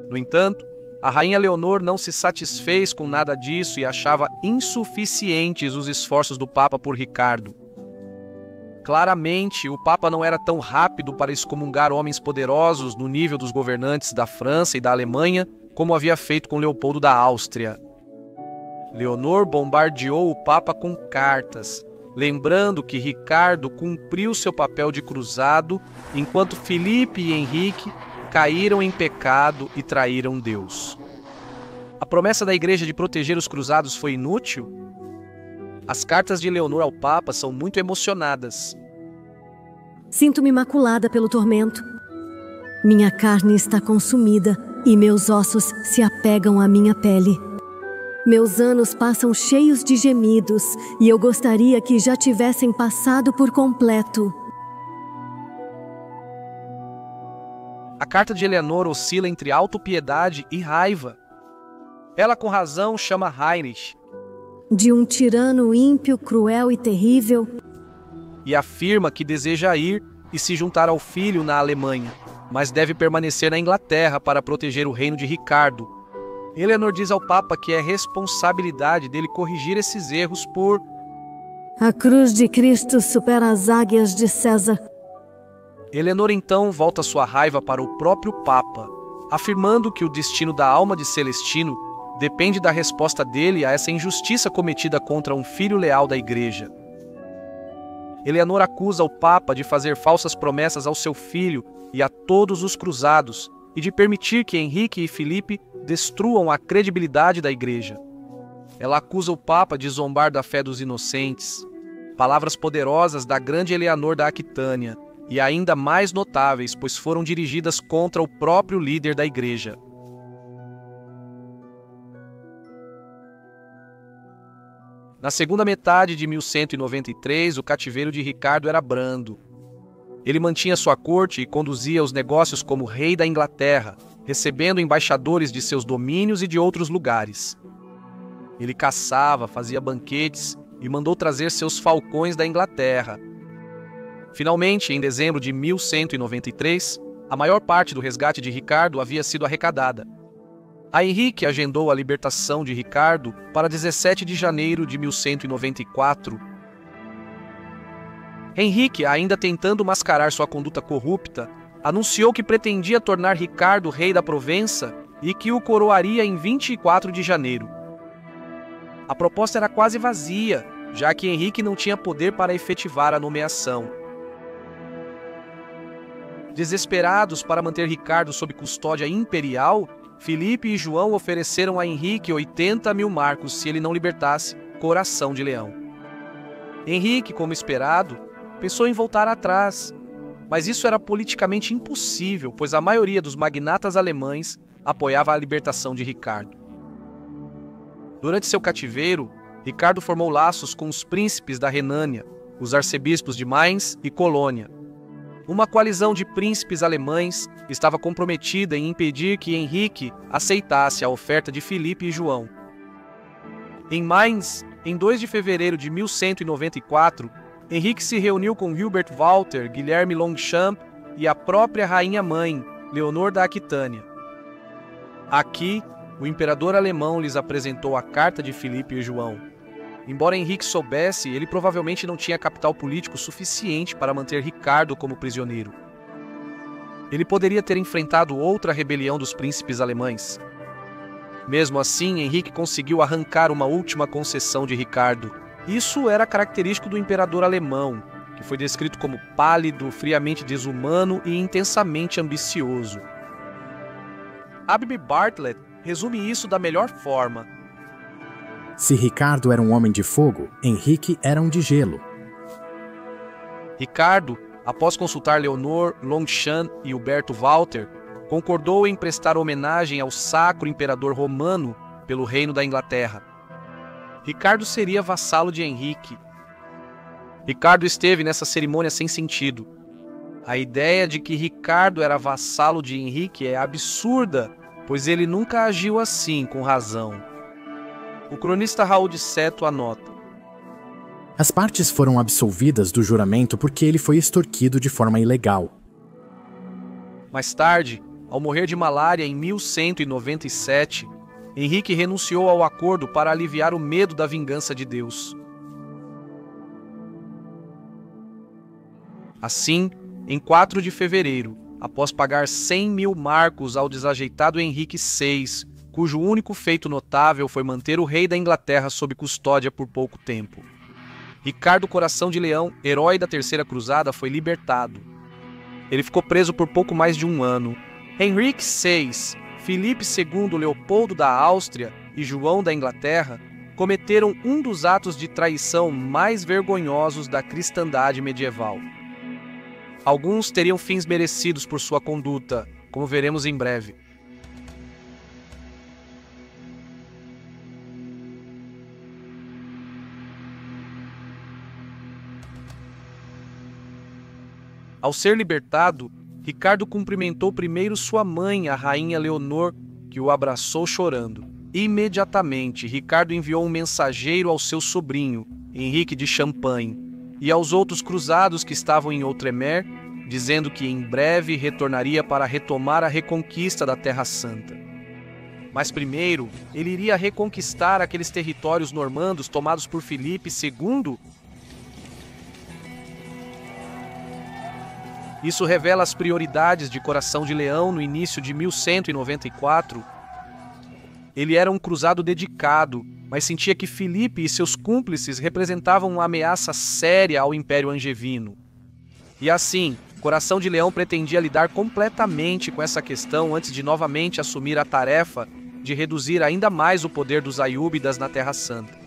No entanto, a rainha Leonor não se satisfez com nada disso e achava insuficientes os esforços do Papa por Ricardo. Claramente, o Papa não era tão rápido para excomungar homens poderosos no nível dos governantes da França e da Alemanha como havia feito com Leopoldo da Áustria. Leonor bombardeou o Papa com cartas, lembrando que Ricardo cumpriu seu papel de cruzado, enquanto Filipe e Henrique caíram em pecado e traíram Deus. A promessa da Igreja de proteger os cruzados foi inútil? As cartas de Leonor ao Papa são muito emocionadas. Sinto-me maculada pelo tormento. Minha carne está consumida e meus ossos se apegam à minha pele. Meus anos passam cheios de gemidos e eu gostaria que já tivessem passado por completo. A carta de Eleanor oscila entre autopiedade e raiva. Ela, com razão, chama Heinrich de um tirano ímpio, cruel e terrível, e afirma que deseja ir e se juntar ao filho na Alemanha, mas deve permanecer na Inglaterra para proteger o reino de Ricardo. Eleanor diz ao Papa que é responsabilidade dele corrigir esses erros por... A cruz de Cristo supera as águias de César. Eleanor então volta sua raiva para o próprio Papa, afirmando que o destino da alma de Celestino depende da resposta dele a essa injustiça cometida contra um filho leal da Igreja. Eleanor acusa o Papa de fazer falsas promessas ao seu filho e a todos os cruzados e de permitir que Henrique e Filipe destruam a credibilidade da Igreja. Ela acusa o Papa de zombar da fé dos inocentes, palavras poderosas da grande Eleanor da Aquitânia, e ainda mais notáveis, pois foram dirigidas contra o próprio líder da Igreja. Na segunda metade de 1193, o cativeiro de Ricardo era brando. Ele mantinha sua corte e conduzia os negócios como rei da Inglaterra, recebendo embaixadores de seus domínios e de outros lugares. Ele caçava, fazia banquetes e mandou trazer seus falcões da Inglaterra. Finalmente, em dezembro de 1193, a maior parte do resgate de Ricardo havia sido arrecadada. A Henrique agendou a libertação de Ricardo para 17 de janeiro de 1194. Henrique, ainda tentando mascarar sua conduta corrupta, anunciou que pretendia tornar Ricardo rei da Provença e que o coroaria em 24 de janeiro. A proposta era quase vazia, já que Henrique não tinha poder para efetivar a nomeação. Desesperados para manter Ricardo sob custódia imperial, Filipe e João ofereceram a Henrique 80.000 marcos se ele não libertasse Coração de Leão. Henrique, como esperado, pensou em voltar atrás, mas isso era politicamente impossível, pois a maioria dos magnatas alemães apoiava a libertação de Ricardo. Durante seu cativeiro, Ricardo formou laços com os príncipes da Renânia, os arcebispos de Mainz e Colônia. Uma coalizão de príncipes alemães estava comprometida em impedir que Henrique aceitasse a oferta de Filipe e João. Em Mainz, em 2 de fevereiro de 1194, Henrique se reuniu com Hubert Walter, Guilherme Longchamp e a própria rainha-mãe, Leonor da Aquitânia. Aqui, o imperador alemão lhes apresentou a carta de Filipe e João. Embora Henrique soubesse, ele provavelmente não tinha capital político suficiente para manter Ricardo como prisioneiro. Ele poderia ter enfrentado outra rebelião dos príncipes alemães. Mesmo assim, Henrique conseguiu arrancar uma última concessão de Ricardo. Isso era característico do imperador alemão, que foi descrito como pálido, friamente desumano e intensamente ambicioso. Abbe Bartlett resume isso da melhor forma. Se Ricardo era um homem de fogo, Henrique era um de gelo. Ricardo, após consultar Leonor, Longchamp e Huberto Walter, concordou em prestar homenagem ao Sacro Imperador Romano pelo Reino da Inglaterra. Ricardo seria vassalo de Henrique. Ricardo esteve nessa cerimônia sem sentido. A ideia de que Ricardo era vassalo de Henrique é absurda, pois ele nunca agiu assim com razão. O cronista Raul de Seto anota: As partes foram absolvidas do juramento porque ele foi extorquido de forma ilegal. Mais tarde, ao morrer de malária em 1197, Henrique renunciou ao acordo para aliviar o medo da vingança de Deus. Assim, em 4 de fevereiro, após pagar 100.000 marcos ao desajeitado Henrique VI, cujo único feito notável foi manter o rei da Inglaterra sob custódia por pouco tempo, Ricardo Coração de Leão, herói da Terceira Cruzada, foi libertado. Ele ficou preso por pouco mais de um ano. Henrique VI, Filipe II Leopoldo da Áustria e João da Inglaterra cometeram um dos atos de traição mais vergonhosos da cristandade medieval. Alguns teriam fins merecidos por sua conduta, como veremos em breve. Ao ser libertado, Ricardo cumprimentou primeiro sua mãe, a rainha Leonor, que o abraçou chorando. Imediatamente, Ricardo enviou um mensageiro ao seu sobrinho, Henrique de Champagne, e aos outros cruzados que estavam em Outremer, dizendo que em breve retornaria para retomar a reconquista da Terra Santa. Mas primeiro, ele iria reconquistar aqueles territórios normandos tomados por Filipe II. Isso revela as prioridades de Coração de Leão no início de 1194. Ele era um cruzado dedicado, mas sentia que Filipe e seus cúmplices representavam uma ameaça séria ao Império Angevino. E assim, Coração de Leão pretendia lidar completamente com essa questão antes de novamente assumir a tarefa de reduzir ainda mais o poder dos Aiúbidas na Terra Santa.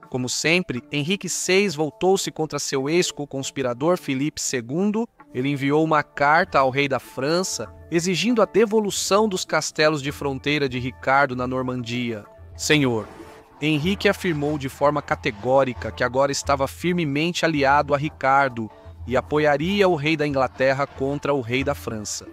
Como sempre, Henrique VI voltou-se contra seu ex-co-conspirador Filipe II. Ele enviou uma carta ao rei da França, exigindo a devolução dos castelos de fronteira de Ricardo na Normandia. Senhor, Henrique afirmou de forma categórica que agora estava firmemente aliado a Ricardo e apoiaria o rei da Inglaterra contra o rei da França.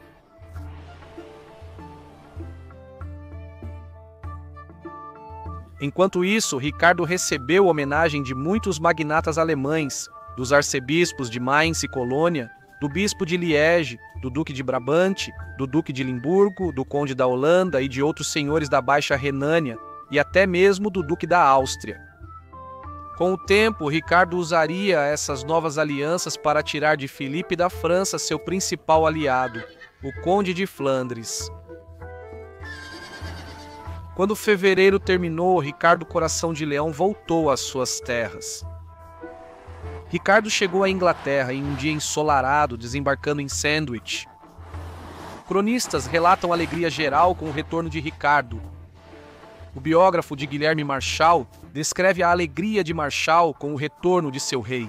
Enquanto isso, Ricardo recebeu homenagem de muitos magnatas alemães, dos arcebispos de Mainz e Colônia, do bispo de Liege, do duque de Brabante, do duque de Limburgo, do conde da Holanda e de outros senhores da Baixa Renânia, e até mesmo do duque da Áustria. Com o tempo, Ricardo usaria essas novas alianças para tirar de Filipe da França seu principal aliado, o conde de Flandres. Quando fevereiro terminou, Ricardo Coração de Leão voltou às suas terras. Ricardo chegou à Inglaterra em um dia ensolarado, desembarcando em Sandwich. Cronistas relatam alegria geral com o retorno de Ricardo. O biógrafo de Guilherme Marchal descreve a alegria de Marchal com o retorno de seu rei.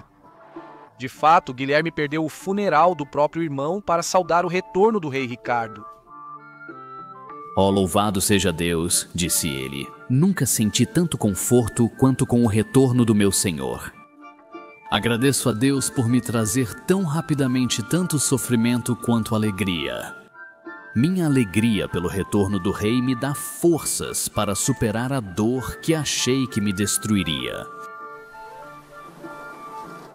De fato, Guilherme perdeu o funeral do próprio irmão para saudar o retorno do rei Ricardo. Ó, louvado seja Deus, disse ele. Nunca senti tanto conforto quanto com o retorno do meu Senhor. Agradeço a Deus por me trazer tão rapidamente tanto sofrimento quanto alegria. Minha alegria pelo retorno do rei me dá forças para superar a dor que achei que me destruiria.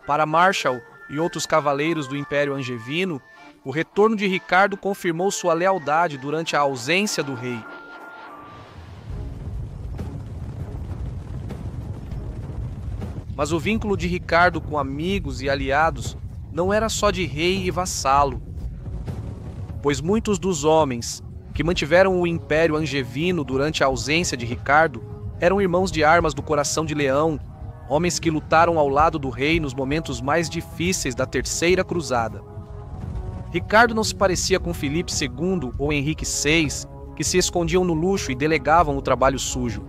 Para Marshal e outros cavaleiros do Império Angevino, o retorno de Ricardo confirmou sua lealdade durante a ausência do rei. Mas o vínculo de Ricardo com amigos e aliados não era só de rei e vassalo, pois muitos dos homens que mantiveram o Império Angevino durante a ausência de Ricardo eram irmãos de armas do Coração de Leão, homens que lutaram ao lado do rei nos momentos mais difíceis da Terceira Cruzada. Ricardo não se parecia com Filipe II ou Henrique VI, que se escondiam no luxo e delegavam o trabalho sujo.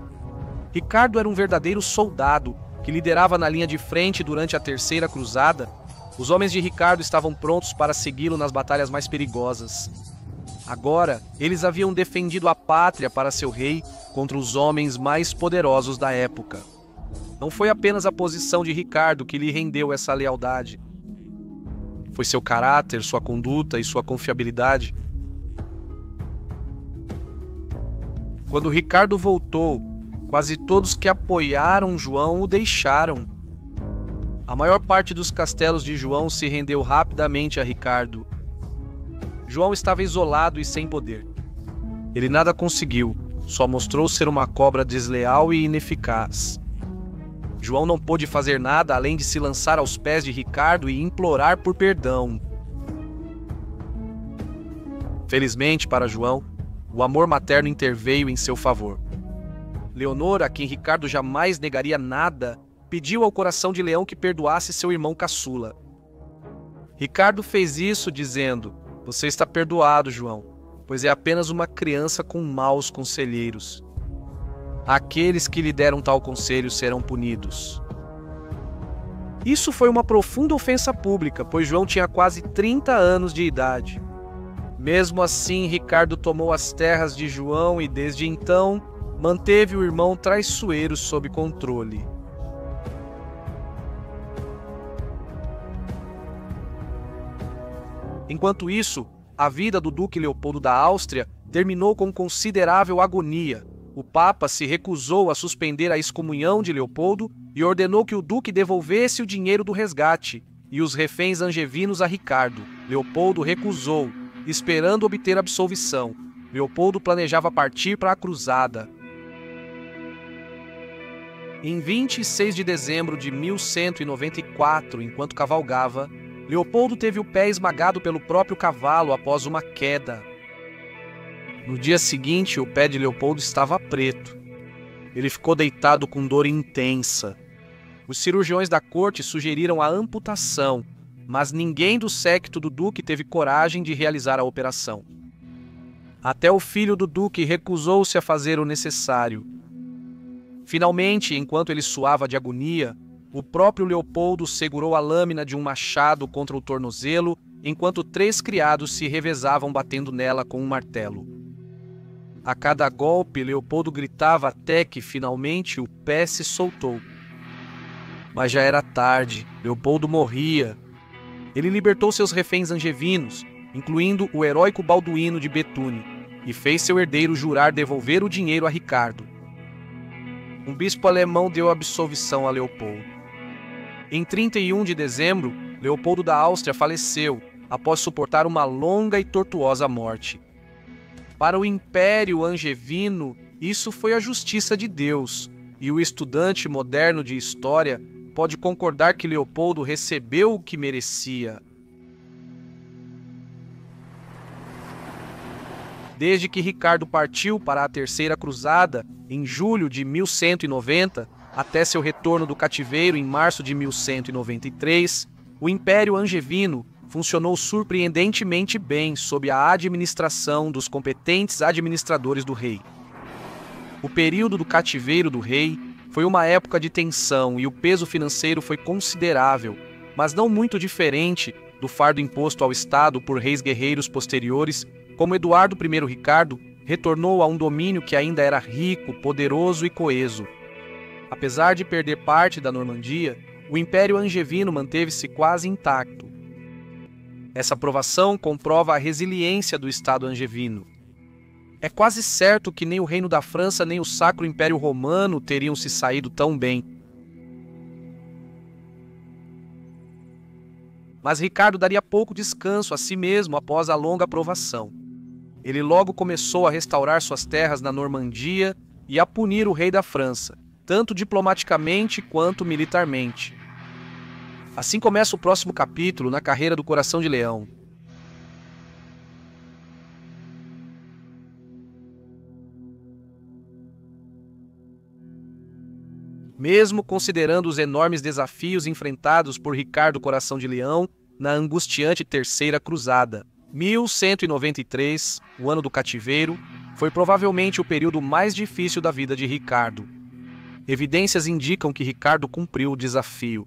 Ricardo era um verdadeiro soldado que liderava na linha de frente durante a Terceira Cruzada. Os homens de Ricardo estavam prontos para segui-lo nas batalhas mais perigosas. Agora, eles haviam defendido a pátria para seu rei contra os homens mais poderosos da época. Não foi apenas a posição de Ricardo que lhe rendeu essa lealdade. Foi seu caráter, sua conduta e sua confiabilidade. Quando Ricardo voltou, quase todos que apoiaram João o deixaram. A maior parte dos castelos de João se rendeu rapidamente a Ricardo. João estava isolado e sem poder. Ele nada conseguiu, só mostrou ser uma cobra desleal e ineficaz. João não pôde fazer nada além de se lançar aos pés de Ricardo e implorar por perdão. Felizmente para João, o amor materno interveio em seu favor. Leonor, a quem Ricardo jamais negaria nada, pediu ao Coração de Leão que perdoasse seu irmão caçula. Ricardo fez isso dizendo: "Você está perdoado, João, pois é apenas uma criança com maus conselheiros. Aqueles que lhe deram tal conselho serão punidos." Isso foi uma profunda ofensa pública, pois João tinha quase 30 anos de idade. Mesmo assim, Ricardo tomou as terras de João e, desde então, manteve o irmão traiçoeiro sob controle. Enquanto isso, a vida do Duque Leopoldo da Áustria terminou com considerável agonia. O Papa se recusou a suspender a excomunhão de Leopoldo e ordenou que o Duque devolvesse o dinheiro do resgate e os reféns angevinos a Ricardo. Leopoldo recusou, esperando obter absolvição. Leopoldo planejava partir para a cruzada. Em 26 de dezembro de 1194, enquanto cavalgava, Leopoldo teve o pé esmagado pelo próprio cavalo após uma queda. No dia seguinte, o pé de Leopoldo estava preto. Ele ficou deitado com dor intensa. Os cirurgiões da corte sugeriram a amputação, mas ninguém do séquito do duque teve coragem de realizar a operação. Até o filho do duque recusou-se a fazer o necessário. Finalmente, enquanto ele suava de agonia, o próprio Leopoldo segurou a lâmina de um machado contra o tornozelo, enquanto 3 criados se revezavam batendo nela com um martelo. A cada golpe, Leopoldo gritava até que, finalmente, o pé se soltou. Mas já era tarde, Leopoldo morria. Ele libertou seus reféns angevinos, incluindo o heróico Balduíno de Betune, e fez seu herdeiro jurar devolver o dinheiro a Ricardo. Um bispo alemão deu absolvição a Leopoldo. Em 31 de dezembro, Leopoldo da Áustria faleceu, após suportar uma longa e tortuosa morte. Para o Império Angevino, isso foi a justiça de Deus, e o estudante moderno de história pode concordar que Leopoldo recebeu o que merecia. Desde que Ricardo partiu para a Terceira Cruzada, em julho de 1190, até seu retorno do cativeiro em março de 1193, o Império Angevino funcionou surpreendentemente bem sob a administração dos competentes administradores do rei. O período do cativeiro do rei foi uma época de tensão e o peso financeiro foi considerável, mas não muito diferente do fardo imposto ao Estado por reis guerreiros posteriores, como Eduardo I Ricardo retornou a um domínio que ainda era rico, poderoso e coeso. Apesar de perder parte da Normandia, o Império Angevino manteve-se quase intacto. Essa provação comprova a resiliência do Estado angevino. É quase certo que nem o Reino da França nem o Sacro Império Romano teriam se saído tão bem. Mas Ricardo daria pouco descanso a si mesmo após a longa provação. Ele logo começou a restaurar suas terras na Normandia e a punir o rei da França, tanto diplomaticamente quanto militarmente. Assim começa o próximo capítulo na carreira do Coração de Leão. Mesmo considerando os enormes desafios enfrentados por Ricardo Coração de Leão na angustiante Terceira Cruzada, 1193, o ano do cativeiro, foi provavelmente o período mais difícil da vida de Ricardo. Evidências indicam que Ricardo cumpriu o desafio.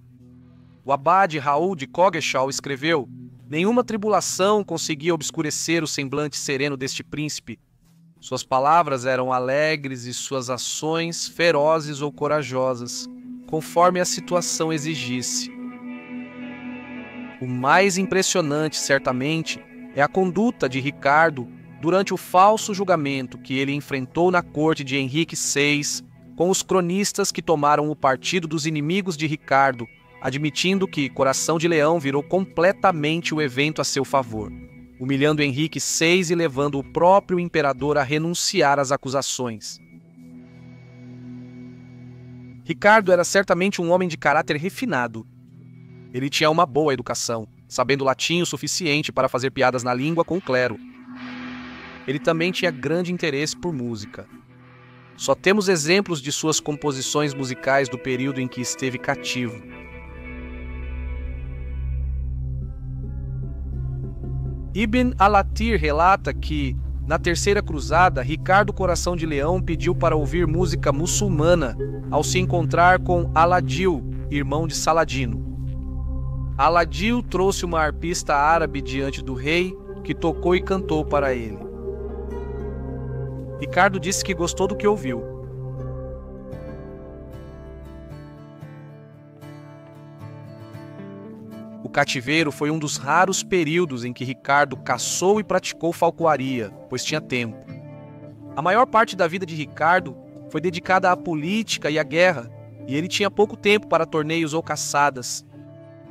O abade Raul de Coggeshall escreveu: "Nenhuma tribulação conseguia obscurecer o semblante sereno deste príncipe. Suas palavras eram alegres e suas ações ferozes ou corajosas, conforme a situação exigisse." O mais impressionante, certamente, é a conduta de Ricardo durante o falso julgamento que ele enfrentou na corte de Henrique VI, com os cronistas que tomaram o partido dos inimigos de Ricardo, admitindo que Coração de Leão virou completamente o evento a seu favor, humilhando Henrique VI e levando o próprio imperador a renunciar às acusações. Ricardo era certamente um homem de caráter refinado. Ele tinha uma boa educação, sabendo latim o suficiente para fazer piadas na língua com o clero. Ele também tinha grande interesse por música. Só temos exemplos de suas composições musicais do período em que esteve cativo. Ibn al-Athir relata que, na Terceira Cruzada, Ricardo Coração de Leão pediu para ouvir música muçulmana ao se encontrar com Aladil, irmão de Saladino. Aladil trouxe uma arpista árabe diante do rei, que tocou e cantou para ele. Ricardo disse que gostou do que ouviu. O cativeiro foi um dos raros períodos em que Ricardo caçou e praticou falcoaria, pois tinha tempo. A maior parte da vida de Ricardo foi dedicada à política e à guerra, e ele tinha pouco tempo para torneios ou caçadas.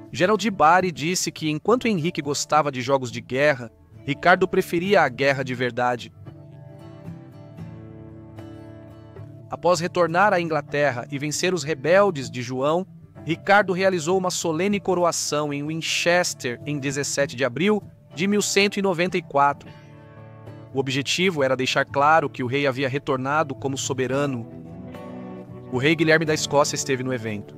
Gerald Bari disse que enquanto Henrique gostava de jogos de guerra, Ricardo preferia a guerra de verdade. Após retornar à Inglaterra e vencer os rebeldes de João, Ricardo realizou uma solene coroação em Winchester em 17 de abril de 1194. O objetivo era deixar claro que o rei havia retornado como soberano. O rei Guilherme da Escócia esteve no evento.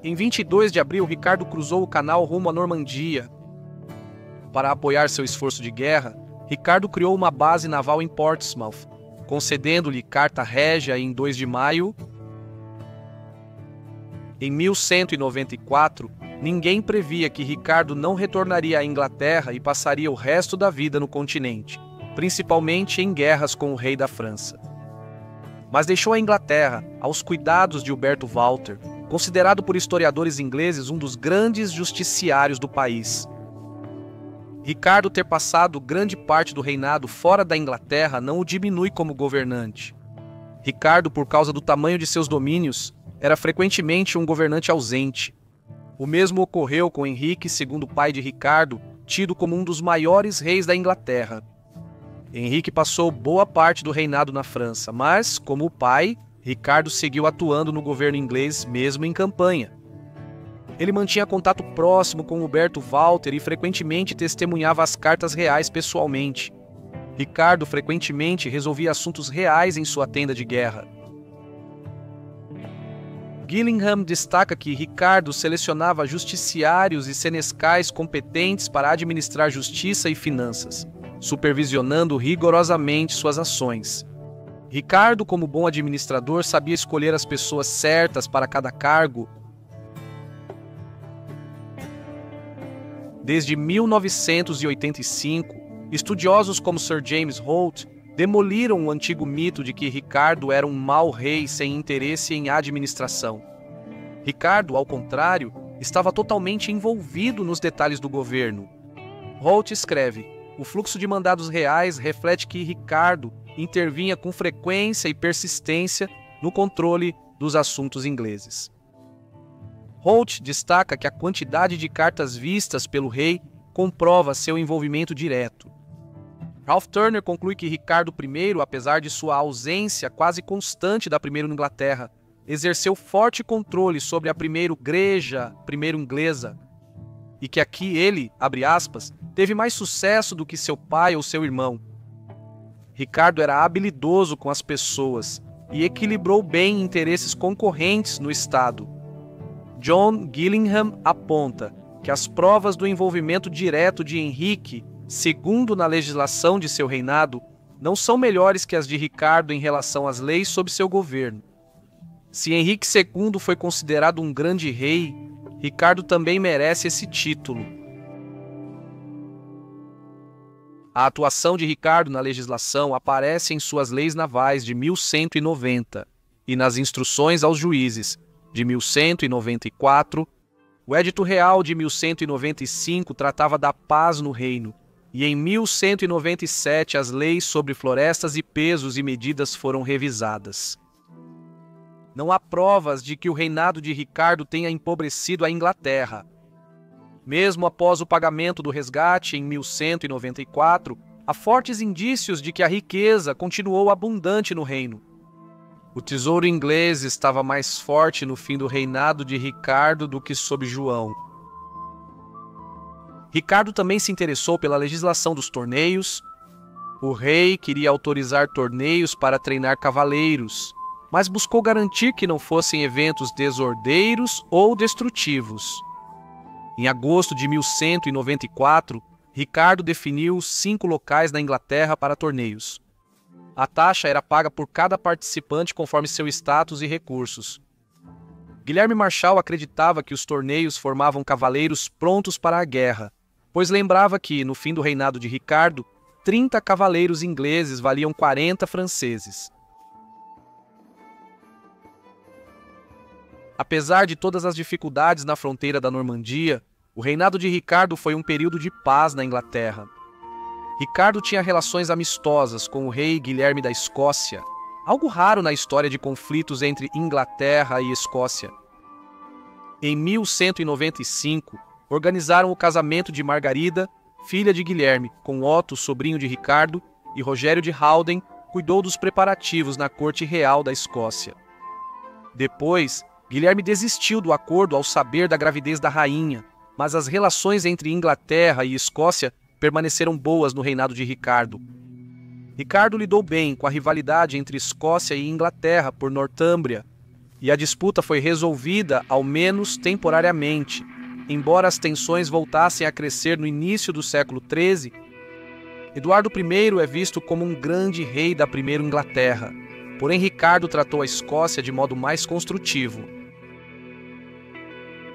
Em 22 de abril, Ricardo cruzou o canal rumo à Normandia. Para apoiar seu esforço de guerra, Ricardo criou uma base naval em Portsmouth, concedendo-lhe carta régia em 2 de maio. Em 1194, ninguém previa que Ricardo não retornaria à Inglaterra e passaria o resto da vida no continente, principalmente em guerras com o rei da França. Mas deixou a Inglaterra aos cuidados de Huberto Walter, considerado por historiadores ingleses um dos grandes justiciários do país. Ricardo ter passado grande parte do reinado fora da Inglaterra não o diminui como governante. Ricardo, por causa do tamanho de seus domínios, era frequentemente um governante ausente. O mesmo ocorreu com Henrique, segundo pai de Ricardo, tido como um dos maiores reis da Inglaterra. Henrique passou boa parte do reinado na França, mas, como o pai, Ricardo seguiu atuando no governo inglês mesmo em campanha. Ele mantinha contato próximo com Huberto Walter e frequentemente testemunhava as cartas reais pessoalmente. Ricardo frequentemente resolvia assuntos reais em sua tenda de guerra. Gillingham destaca que Ricardo selecionava justiciários e senescais competentes para administrar justiça e finanças, supervisionando rigorosamente suas ações. Ricardo, como bom administrador, sabia escolher as pessoas certas para cada cargo. Desde 1985, estudiosos como Sir James Holt demoliram o antigo mito de que Ricardo era um mau rei sem interesse em administração. Ricardo, ao contrário, estava totalmente envolvido nos detalhes do governo. Holt escreve: o fluxo de mandados reais reflete que Ricardo intervinha com frequência e persistência no controle dos assuntos ingleses. Holt destaca que a quantidade de cartas vistas pelo rei comprova seu envolvimento direto. Ralph Turner conclui que Ricardo I, apesar de sua ausência quase constante da primeira Inglaterra, exerceu forte controle sobre a primeira inglesa, e que aqui ele, abre aspas, teve mais sucesso do que seu pai ou seu irmão. Ricardo era habilidoso com as pessoas e equilibrou bem interesses concorrentes no Estado. John Gillingham aponta que as provas do envolvimento direto de Henrique, segundo na legislação de seu reinado, não são melhores que as de Ricardo em relação às leis sob seu governo. Se Henrique II foi considerado um grande rei, Ricardo também merece esse título. A atuação de Ricardo na legislação aparece em suas leis navais de 1190 e nas instruções aos juízes de 1194. O Edito Real de 1195 tratava da paz no reino, e em 1197 as leis sobre florestas e pesos e medidas foram revisadas. Não há provas de que o reinado de Ricardo tenha empobrecido a Inglaterra. Mesmo após o pagamento do resgate em 1194, há fortes indícios de que a riqueza continuou abundante no reino. O tesouro inglês estava mais forte no fim do reinado de Ricardo do que sob João. Ricardo também se interessou pela legislação dos torneios. O rei queria autorizar torneios para treinar cavaleiros, mas buscou garantir que não fossem eventos desordeiros ou destrutivos. Em agosto de 1194, Ricardo definiu 5 locais na Inglaterra para torneios. A taxa era paga por cada participante conforme seu status e recursos. Guilherme Marshall acreditava que os torneios formavam cavaleiros prontos para a guerra, pois lembrava que, no fim do reinado de Ricardo, 30 cavaleiros ingleses valiam 40 franceses. Apesar de todas as dificuldades na fronteira da Normandia, o reinado de Ricardo foi um período de paz na Inglaterra. Ricardo tinha relações amistosas com o rei Guilherme da Escócia, algo raro na história de conflitos entre Inglaterra e Escócia. Em 1195, organizaram o casamento de Margarida, filha de Guilherme, com Otto, sobrinho de Ricardo, e Rogério de Haldem cuidou dos preparativos na corte real da Escócia. Depois, Guilherme desistiu do acordo ao saber da gravidez da rainha, mas as relações entre Inglaterra e Escócia permaneceram boas no reinado de Ricardo. Ricardo lidou bem com a rivalidade entre Escócia e Inglaterra por Nortúmbria, e a disputa foi resolvida, ao menos temporariamente. Embora as tensões voltassem a crescer no início do século XIII, Eduardo I é visto como um grande rei da primeira Inglaterra, porém Ricardo tratou a Escócia de modo mais construtivo.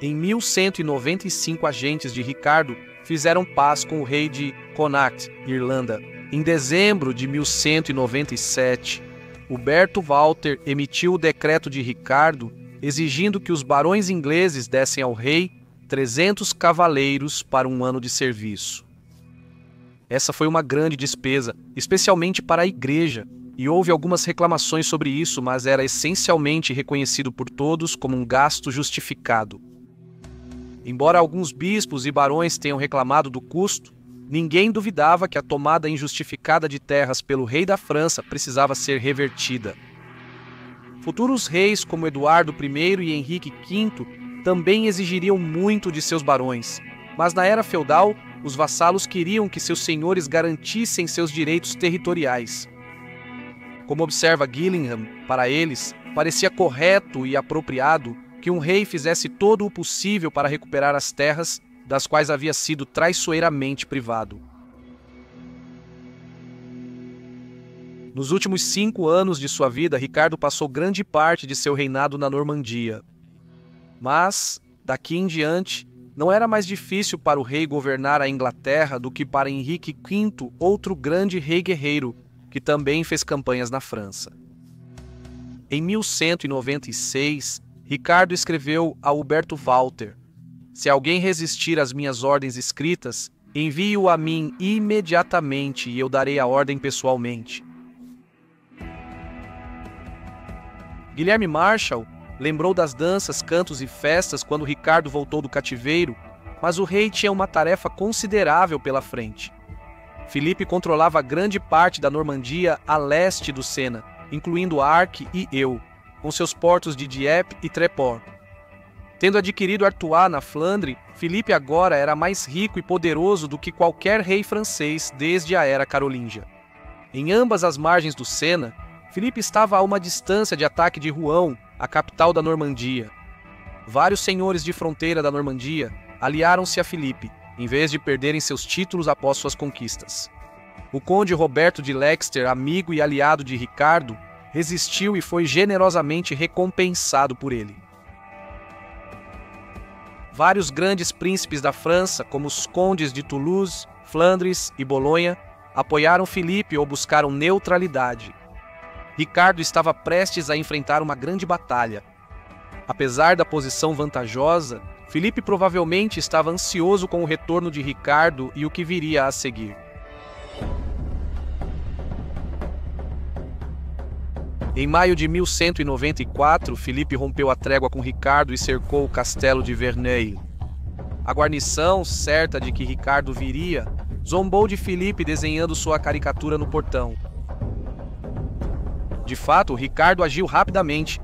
Em 1195, agentes de Ricardo fizeram paz com o rei de Connacht, Irlanda. Em dezembro de 1197, Huberto Walter emitiu o decreto de Ricardo, exigindo que os barões ingleses dessem ao rei 300 cavaleiros para um ano de serviço. Essa foi uma grande despesa, especialmente para a igreja, e houve algumas reclamações sobre isso, mas era essencialmente reconhecido por todos como um gasto justificado. Embora alguns bispos e barões tenham reclamado do custo, ninguém duvidava que a tomada injustificada de terras pelo rei da França precisava ser revertida. Futuros reis como Eduardo I e Henrique V também exigiriam muito de seus barões, mas na era feudal, os vassalos queriam que seus senhores garantissem seus direitos territoriais. Como observa Gillingham, para eles, parecia correto e apropriado que um rei fizesse todo o possível para recuperar as terras das quais havia sido traiçoeiramente privado. Nos últimos 5 anos de sua vida, Ricardo passou grande parte de seu reinado na Normandia. Mas, daqui em diante, não era mais difícil para o rei governar a Inglaterra do que para Henrique V, outro grande rei guerreiro, que também fez campanhas na França. Em 1196, Ricardo escreveu a Huberto Walter: "Se alguém resistir às minhas ordens escritas, envie-o a mim imediatamente e eu darei a ordem pessoalmente." Guilherme Marshall lembrou das danças, cantos e festas quando Ricardo voltou do cativeiro, mas o rei tinha uma tarefa considerável pela frente. Filipe controlava grande parte da Normandia a leste do Sena, incluindo Arques e Eu, com seus portos de Dieppe e Tréport. Tendo adquirido Artois na Flandre, Filipe agora era mais rico e poderoso do que qualquer rei francês desde a era carolíngia. Em ambas as margens do Sena, Filipe estava a uma distância de ataque de Rouen, a capital da Normandia. Vários senhores de fronteira da Normandia aliaram-se a Filipe, em vez de perderem seus títulos após suas conquistas. O conde Roberto de Leicester, amigo e aliado de Ricardo, resistiu e foi generosamente recompensado por ele. Vários grandes príncipes da França, como os condes de Toulouse, Flandres e Bolonha, apoiaram Filipe ou buscaram neutralidade. Ricardo estava prestes a enfrentar uma grande batalha. Apesar da posição vantajosa, Filipe provavelmente estava ansioso com o retorno de Ricardo e o que viria a seguir. Em maio de 1194, Filipe rompeu a trégua com Ricardo e cercou o castelo de Verneuil. A guarnição, certa de que Ricardo viria, zombou de Filipe desenhando sua caricatura no portão. De fato, Ricardo agiu rapidamente.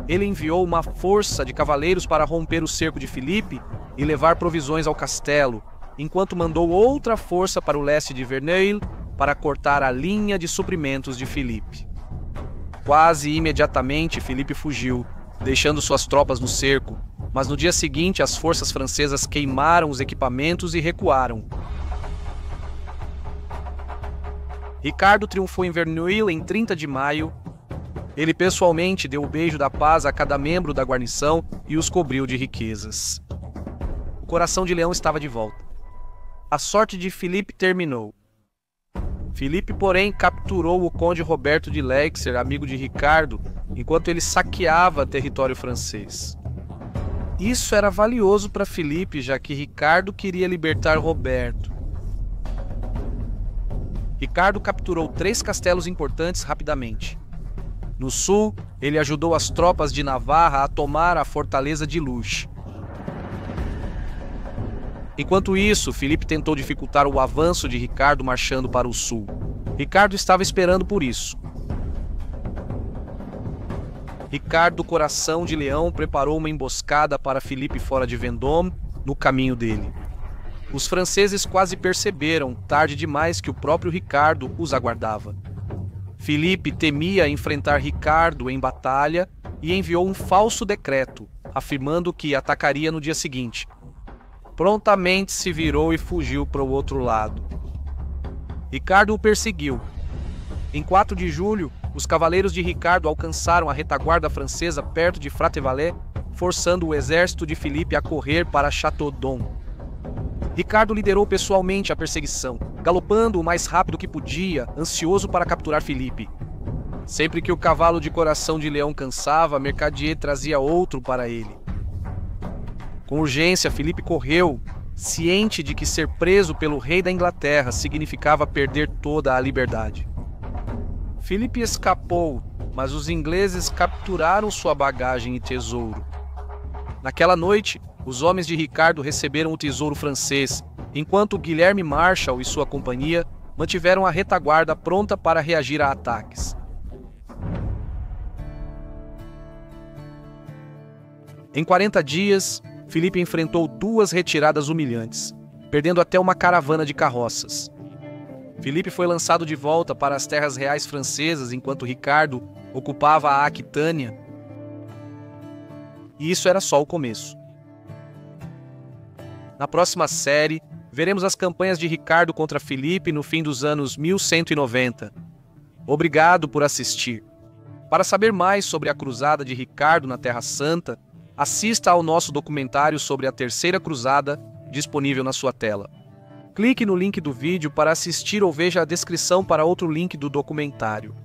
Ele enviou uma força de cavaleiros para romper o cerco de Filipe e levar provisões ao castelo, enquanto mandou outra força para o leste de Verneuil para cortar a linha de suprimentos de Filipe. Quase imediatamente, Filipe fugiu, deixando suas tropas no cerco, mas no dia seguinte as forças francesas queimaram os equipamentos e recuaram. Ricardo triunfou em Verneuil em 30 de maio. Ele pessoalmente deu o beijo da paz a cada membro da guarnição e os cobriu de riquezas. O coração de leão estava de volta. A sorte de Filipe terminou. Filipe, porém, capturou o conde Roberto de Leicester, amigo de Ricardo, enquanto ele saqueava território francês. Isso era valioso para Filipe, já que Ricardo queria libertar Roberto. Ricardo capturou 3 castelos importantes rapidamente. No sul, ele ajudou as tropas de Navarra a tomar a fortaleza de Luz. Enquanto isso, Filipe tentou dificultar o avanço de Ricardo marchando para o sul. Ricardo estava esperando por isso. Ricardo, coração de leão, preparou uma emboscada para Filipe fora de Vendôme, no caminho dele. Os franceses quase perceberam, tarde demais, que o próprio Ricardo os aguardava. Filipe temia enfrentar Ricardo em batalha e enviou um falso decreto, afirmando que atacaria no dia seguinte. Prontamente se virou e fugiu para o outro lado. Ricardo o perseguiu. Em 4 de julho, os cavaleiros de Ricardo alcançaram a retaguarda francesa perto de Fratevallée, forçando o exército de Filipe a correr para Châteaudun. Ricardo liderou pessoalmente a perseguição, galopando o mais rápido que podia, ansioso para capturar Filipe. Sempre que o cavalo de coração de leão cansava, Mercadier trazia outro para ele. Com urgência, Filipe correu, ciente de que ser preso pelo rei da Inglaterra significava perder toda a liberdade. Filipe escapou, mas os ingleses capturaram sua bagagem e tesouro. Naquela noite, os homens de Ricardo receberam o tesouro francês, enquanto Guilherme Marshall e sua companhia mantiveram a retaguarda pronta para reagir a ataques. Em 40 dias, Filipe enfrentou 2 retiradas humilhantes, perdendo até uma caravana de carroças. Filipe foi lançado de volta para as terras reais francesas enquanto Ricardo ocupava a Aquitânia. E isso era só o começo. Na próxima série, veremos as campanhas de Ricardo contra Filipe no fim dos anos 1190. Obrigado por assistir. Para saber mais sobre a cruzada de Ricardo na Terra Santa, assista ao nosso documentário sobre a Terceira Cruzada, disponível na sua tela. Clique no link do vídeo para assistir ou veja a descrição para outro link do documentário.